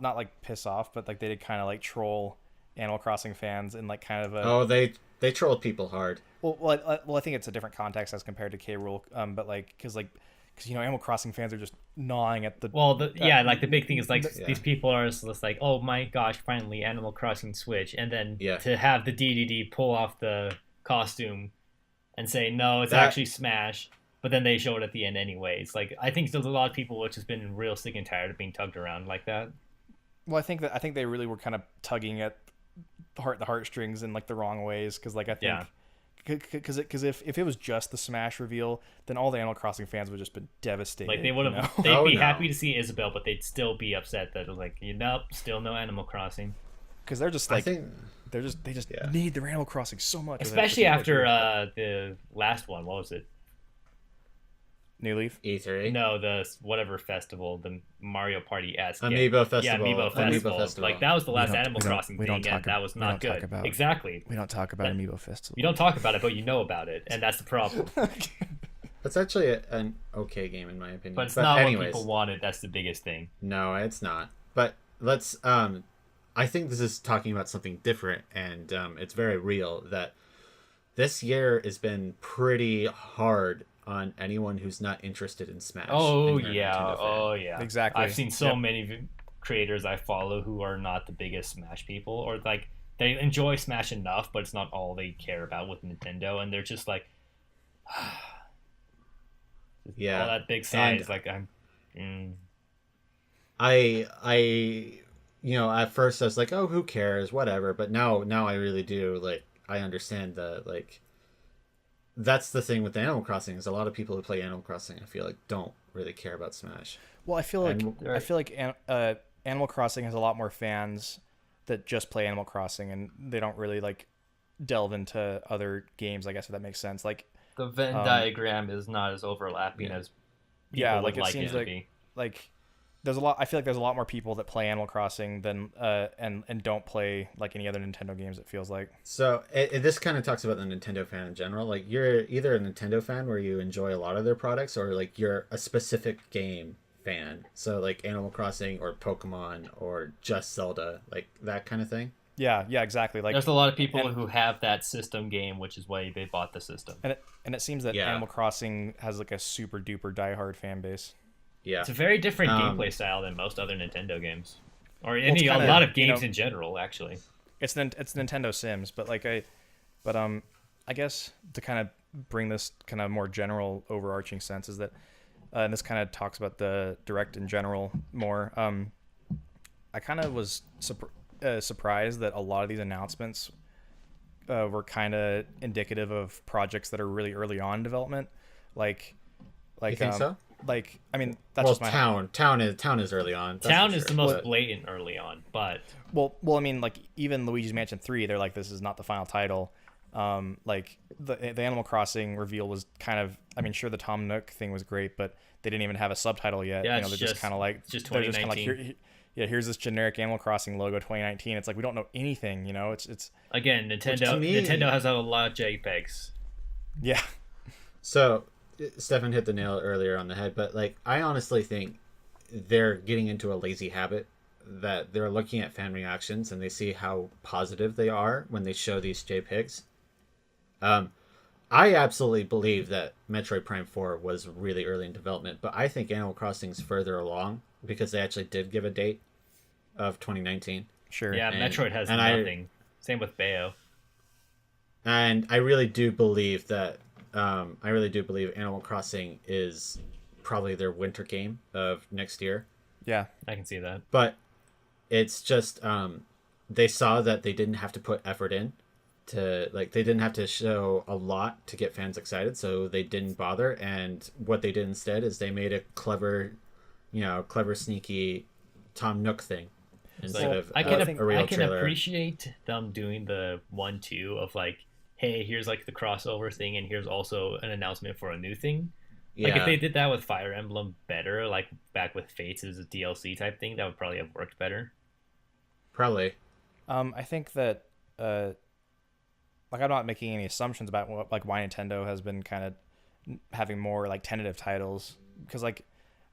not like piss off, but like they did kind of like troll Animal Crossing fans in like kind of a. Oh, they trolled people hard. Well, I think it's a different context as compared to K Rule, but like because Animal Crossing fans are just gnawing at the. Well, like the big thing is like Yeah. these people are just like, oh my gosh, finally Animal Crossing Switch, and then Yeah. to have the DDD pull off the costume and say no, it's That- actually Smash, but then they show it at the end anyways. Like I think there's a lot of people which has been real sick and tired of being tugged around like that. Well, I think they really were kind of tugging at the heartstrings in like the wrong ways, because like I think. Yeah. Because if it was just the Smash reveal, then all the Animal Crossing fans would just been devastated. Like they would have, they'd Oh, be no. happy to see Isabelle, but they'd still be upset that it was like, nope, still no Animal Crossing. Because they're just I like think they just Yeah. need their Animal Crossing so much. Especially after the last one. What was it? New Leaf. E3. No, the whatever festival, the Mario Party esque. Amiibo Festival. Yeah, Amiibo Festival. Like that was the last Animal Crossing we don't thing, and talk- that was we not don't talk good. about- Exactly. We don't talk about That- Amiibo Festival. You don't talk about it, but you know about it, and that's the problem. It's actually an okay game in my opinion. But it's not anyways, what people wanted. That's the biggest thing. No, it's not. But let's. I think this is talking about something different, and it's very real that this year has been pretty hard on anyone who's not interested in Smash. Oh and you're a yeah, Nintendo fan. oh yeah. Exactly. I've seen so Yep. many creators I follow who are not the biggest Smash people, or like they enjoy Smash enough, but it's not all they care about with Nintendo, and they're just like, Yeah. all that big sign And- is like I'm. I at first I was like, oh, who cares, whatever. But now I really do. Like, I understand the like. That's the thing with Animal Crossing is a lot of people who play Animal Crossing, I feel like, don't really care about Smash. Well, I feel like And- Animal Crossing has a lot more fans that just play Animal Crossing, and they don't really like delve into other games. I guess if that makes sense. Like The Venn diagram is not as overlapping as people yeah, would like it like seems it to like be. like there's a lot. I feel like there's a lot more people that play Animal Crossing than and don't play like any other Nintendo games. It feels like. So this kind of talks about the Nintendo fan in general. Like, you're either a Nintendo fan where you enjoy a lot of their products, or like you're a specific game fan. So like Animal Crossing or Pokemon or just Zelda, like that kind of thing. Yeah, exactly. Like There's a lot of people and- who have that system game, which is why they bought the system. and it seems that Yeah. Animal Crossing has like a super duper diehard fan base. Yeah. It's a very different Um, gameplay style than most other Nintendo games, or it's a kinda, lot of games you know- in general, actually. it's Nintendo Sims, but I guess to kind of bring this kind of more general overarching sense is that, and this kind of talks about the Direct in general more. I kind of was surprised that a lot of these announcements were kind of indicative of projects that are really early on in development. You think so? Like, I mean, that's Well, just my town is early on. Town is the most blatant early on, but well, I mean, like even Luigi's Mansion 3, they're like, this is not the final title. Like the Animal Crossing reveal was kind of, I mean, sure, the Tom Nook thing was great, but they didn't even have a subtitle yet. Yeah, they're just kind of like, just they're just 2019. kind of like, here's this generic Animal Crossing logo 2019. It's like, we don't know anything, it's again, Nintendo has a lot of JPEGs. yeah. So Stefan hit the nail earlier on the head, but like I honestly think they're getting into a lazy habit that they're looking at fan reactions and they see how positive they are when they show these JPEGs. I absolutely believe that Metroid Prime 4 was really early in development, but I think Animal Crossing's further along because they actually did give a date of 2019. Sure. Yeah, Metroid has nothing. Same with Bayo. And I really do believe that Animal Crossing is probably their winter game of next year. Yeah, I can see that. But it's just they saw that they didn't have to put effort in to, like, they didn't have to show a lot to get fans excited, so they didn't bother. And what they did instead is they made a clever sneaky Tom Nook thing instead of I a real can trailer. appreciate them doing the 1-2 of like, hey, here's like the crossover thing, and here's also an announcement for a new thing. Yeah. Like if they did that with Fire Emblem better, like back with Fates as a DLC type thing, that would probably have worked better. Probably. I think that like I'm not making any assumptions about why Nintendo has been kind of having more like tentative titles, because like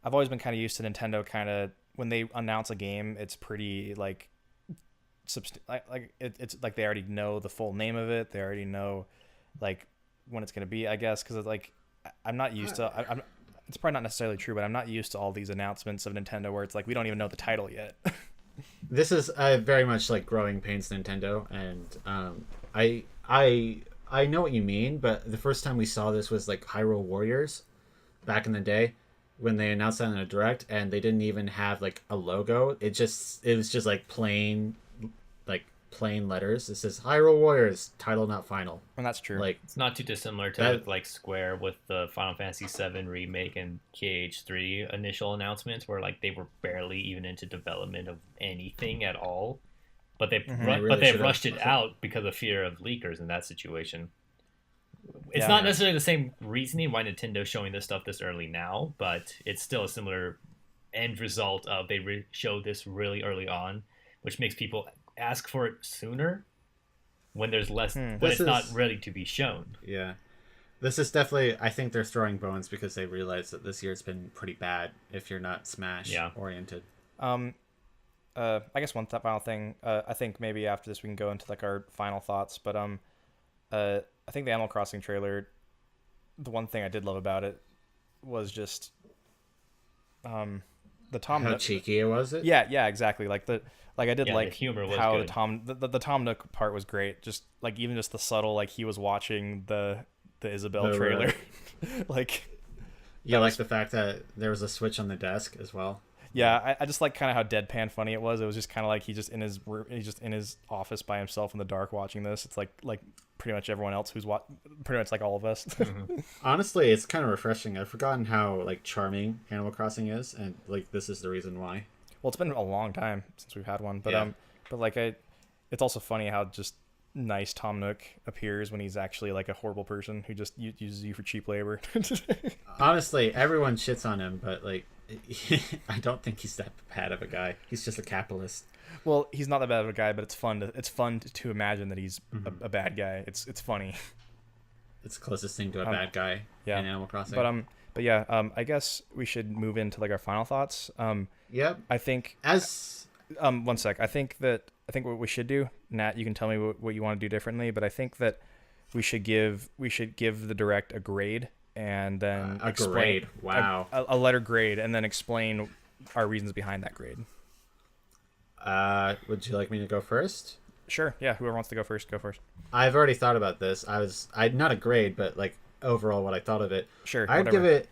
I've always been kind of used to Nintendo kind of when they announce a game, it's pretty like it's like they already know the full name of it, they already know like when it's going to be, I guess, because it's like I'm not used to I'm it's probably not necessarily true, but I'm not used to all these announcements of Nintendo where it's like we don't even know the title yet. This is very much like growing pains Nintendo, and I know what you mean, but the first time we saw this was like Hyrule Warriors back in the day when they announced that in a direct, and they didn't even have like a logo. It was just like plain letters. It says Hyrule Warriors, title not final. And that's true. Like, it's not too dissimilar to with like Square with the Final Fantasy VII remake and KH3 initial announcements, where like they were barely even into development of anything at all, but they rushed it out because of fear of leakers in that situation. It's not necessarily the same reasoning why Nintendo's showing this stuff this early now, but it's still a similar end result of they showed this really early on, which makes people ask for it sooner when there's less when it's not ready to be shown. Yeah, this is definitely, I think they're throwing bones because they realize that this year's been pretty bad if you're not Smash oriented. I guess one final thing, I think maybe after this we can go into like our final thoughts, but I think the Animal Crossing trailer, the one thing I did love about it was just the Tom How Nook. cheeky it was. Yeah, exactly. I did like the humor was how good. the Tom Nook part was great. Just like even just the subtle, like he was watching the Isabelle trailer. Like, like the fact that there was a switch on the desk as well. Yeah, I just like kind of how deadpan funny it was. It was just kind of like he's just in his office by himself in the dark watching this. It's like pretty much everyone else who's pretty much like all of us. Honestly, it's kind of refreshing. I've forgotten how like charming Animal Crossing is, and like this is the reason why. Well, it's been a long time since we've had one, but it's also funny how just nice Tom Nook appears when he's actually like a horrible person who just uses you for cheap labor. Honestly, everyone shits on him, but like I don't think he's that bad of a guy. He's just a capitalist. Well, he's not that bad of a guy, but it's fun to imagine that he's a bad guy. It's funny. It's the closest thing to a bad guy in Animal Crossing. I guess we should move into like our final thoughts. Yep. I think one sec. I think what we should do, Nat, you can tell me what you want to do differently, but I think that we should give the direct a grade and then grade. Wow. A letter grade, and then explain our reasons behind that grade. Would you like me to go first? Sure. Yeah. Whoever wants to go first, go first. I've already thought about this. I not a grade, but like overall what I thought of it. Sure. I'd Whatever. give it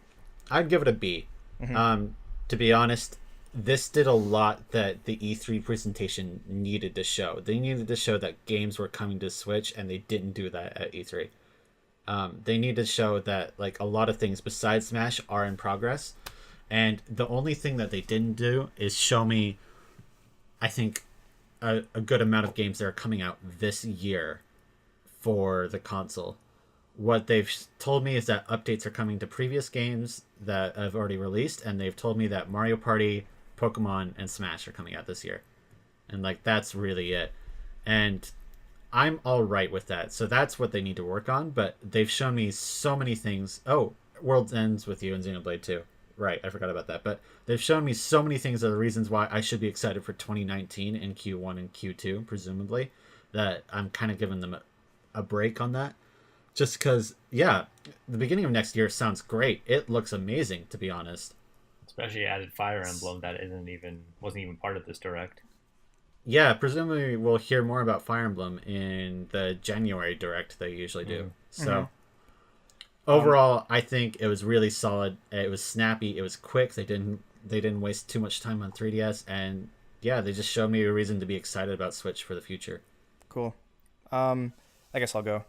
I'd give it a B. To be honest, this did a lot that the E3 presentation needed to show. They needed to show that games were coming to Switch, and they didn't do that at E3. They need to show that like a lot of things besides Smash are in progress, and the only thing that they didn't do is show me, I think, a good amount of games that are coming out this year for the console. What they've told me is that updates are coming to previous games that have already released, and they've told me that Mario Party, Pokemon, and Smash are coming out this year. And like that's really it. And I'm all right with that. So that's what they need to work on, but they've shown me so many things. Oh, World Ends with You and Xenoblade 2. Right, I forgot about that. But they've shown me so many things that are reasons why I should be excited for 2019 in Q1 and Q2, presumably, that I'm kind of giving them a break on that. Just because, yeah, the beginning of next year sounds great. It looks amazing, to be honest. Especially added Fire Emblem that wasn't even part of this direct. Yeah, presumably we'll hear more about Fire Emblem in the January direct they usually do. So overall, I think it was really solid. It was snappy. It was quick. They didn't waste too much time on 3DS, and yeah, they just showed me a reason to be excited about Switch for the future. Cool. I guess I'll go.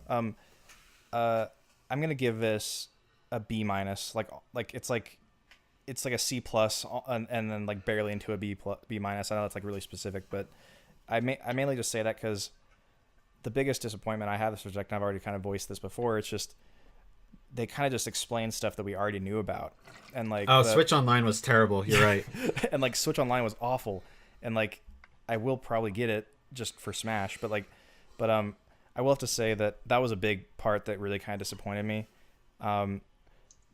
I'm gonna give this a B minus. It's like a C plus, and then like barely into a B minus. I know that's like really specific, but I mainly just say that because the biggest disappointment I have this project, and I've already kind of voiced this before, it's just they kind of just explain stuff that we already knew about, and like Switch Online was terrible. You're right. and like Switch Online was awful, and like I will probably get it just for Smash, but I will have to say that was a big part that really kind of disappointed me.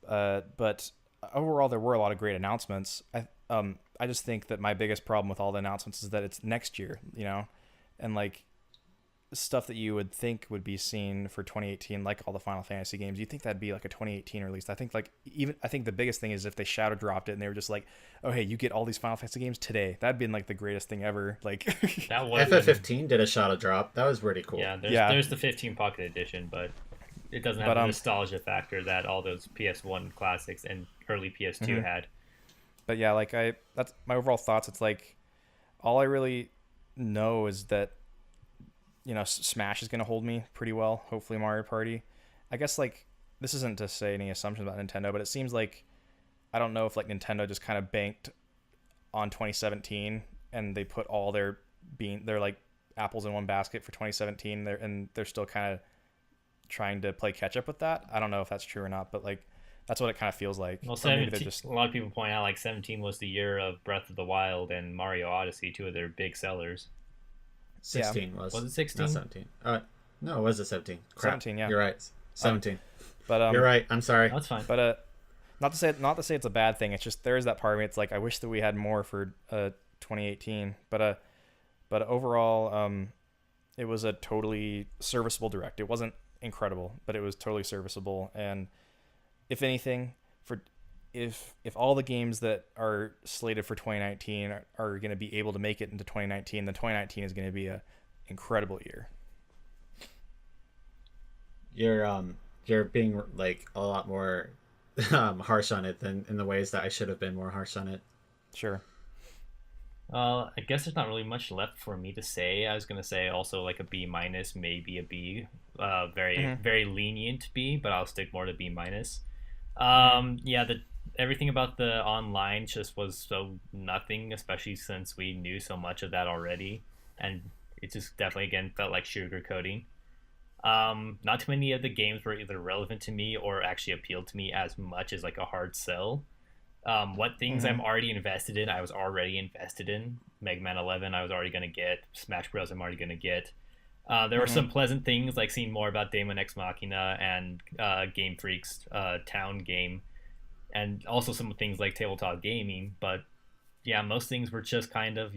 But overall, there were a lot of great announcements. I just think that my biggest problem with all the announcements is that it's next year, and like stuff that you would think would be seen for 2018, like all the Final Fantasy games. You think that'd be like a 2018 release. I think the biggest thing is if they shadow dropped it and they were just like, oh hey, you get all these Final Fantasy games today. That'd been like the greatest thing ever. Like that was FF15 did a shadow drop. That was pretty cool. Yeah, there's the 15 Pocket Edition, but it doesn't have the nostalgia factor that all those PS1 classics and early PS2 had. But yeah, like that's my overall thoughts. It's like all I really know is that Smash is going to hold me pretty well. Hopefully Mario Party. I guess like this isn't to say any assumptions about Nintendo, but it seems like I don't know if like Nintendo just kind of banked on 2017 and they put all their like apples in one basket for 2017 and they're still kind of trying to play catch up with that. I don't know if that's true or not, but like that's what it kind of feels like. Well, a lot of people point out like 17 was the year of Breath of the Wild and Mario Odyssey, two of their big sellers. 16 was. Was it 16? Not 17. No, was it 17? Crap. 17, yeah. You're right. 17. But you're right. I'm sorry. That's fine. But not to say it's a bad thing. It's just there is that part of me. It's like I wish that we had more for 2018. But overall, it was a totally serviceable direct. It wasn't incredible, but it was totally serviceable. And if anything, if all the games that are slated for 2019 are going to be able to make it into 2019, then 2019 is going to be a incredible year. You're being like a lot more harsh on it than in the ways that I should have been more harsh on it. Sure. I guess there's not really much left for me to say. I was gonna say also like a B minus, maybe a B. Very lenient B, but I'll stick more to B minus. Everything about the online just was so nothing, especially since we knew so much of that already, and it just definitely again felt like sugarcoating. Not too many of the games were either relevant to me or actually appealed to me as much as like a hard sell. What things I'm already invested in, I was already invested in. Mega Man 11, I was already gonna get. Smash Bros, I'm already gonna get. There were some pleasant things like seeing more about Daemon X Machina and Game Freak's town game. And also some things like tabletop gaming, but yeah, most things were just kind of,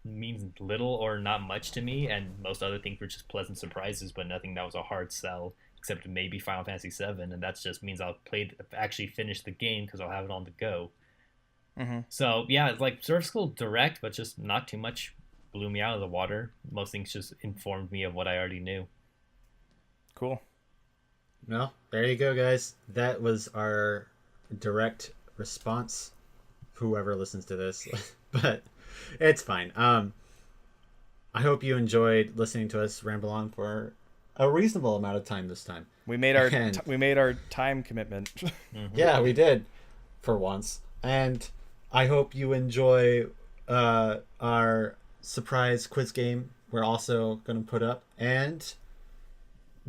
means little or not much to me, and most other things were just pleasant surprises, but nothing that was a hard sell, except maybe Final Fantasy VII, and that just means I'll actually finish the game because I'll have it on the go. So yeah, it's like serviceable direct, but just not too much blew me out of the water. Most things just informed me of what I already knew. Cool. Well, there you go, guys. That was our direct response. Whoever listens to this, but it's fine. I hope you enjoyed listening to us ramble on for a reasonable amount of time this time. We made our time commitment. Yeah, we did for once. And I hope you enjoy our surprise quiz game we're also going to put up, and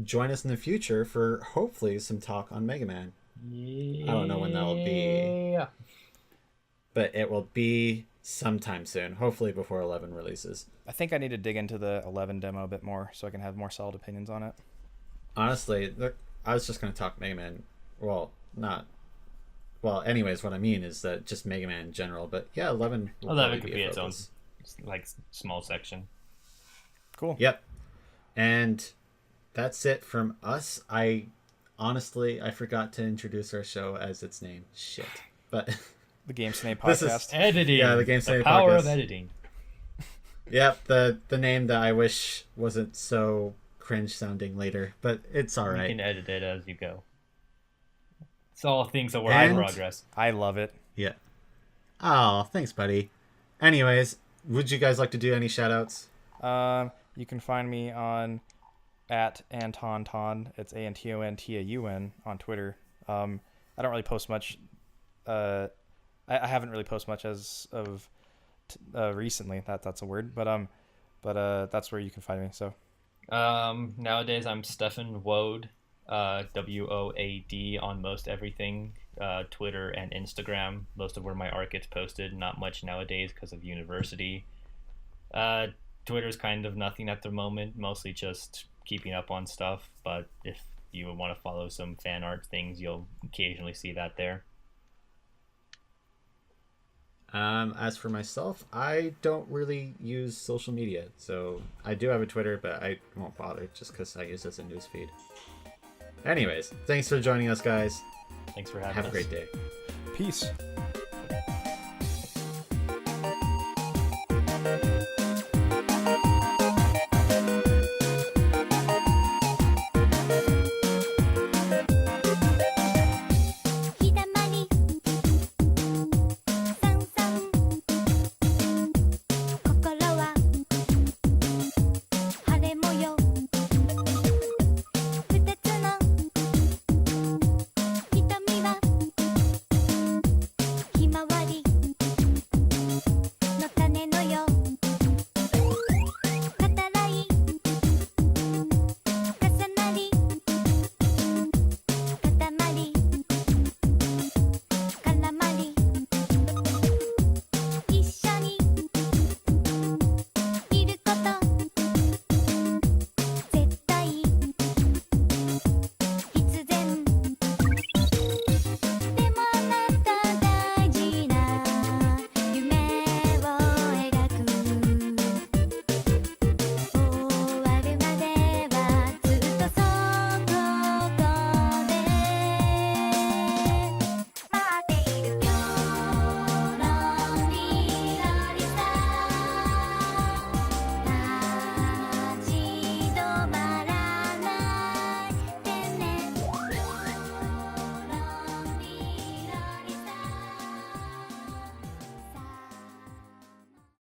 join us in the future for hopefully some talk on Mega Man. Yeah. I don't know when that'll be, but it will be sometime soon, hopefully before 11 releases. I think I need to dig into the 11 demo a bit more so I can have more solid opinions on it. Honestly, I was just going to talk Mega Man. Well, not. Well, anyways, what I mean is that just Mega Man in general. But yeah, 11 will 11 probably could be its own, focus. like, small section. Cool. Yep. And that's it from us. Honestly, I forgot to introduce our show as its name. Shit. But The GAMETsune This podcast. is- Editing. Yeah, the GameStone power podcast. of editing. Yep, the name that I wish wasn't so cringe sounding later, but it's all You right. can edit it as you go. It's all things that were in And- progress. I love it. Yeah. Oh, thanks, buddy. Anyways, would you guys like to do any shout outs? You can find me on @AntonTaun. It's ANTONTAUN on Twitter. I don't really post much. I haven't really posted much as of recently. That's a word, but that's where you can find me. So Nowadays I'm Stefan Woad, WOAD on most everything, Twitter and Instagram. Most of where my art gets posted. Not much nowadays because of university. Twitter's kind of nothing at the moment. Mostly just keeping up on stuff. But if you would want to follow some fan art things, you'll occasionally see that there. As for myself, I don't really use social media, so I do have a Twitter, but I won't bother just because I use it as a newsfeed. Anyways, thanks for joining us, guys. Thanks for having us. Have a great day. peace.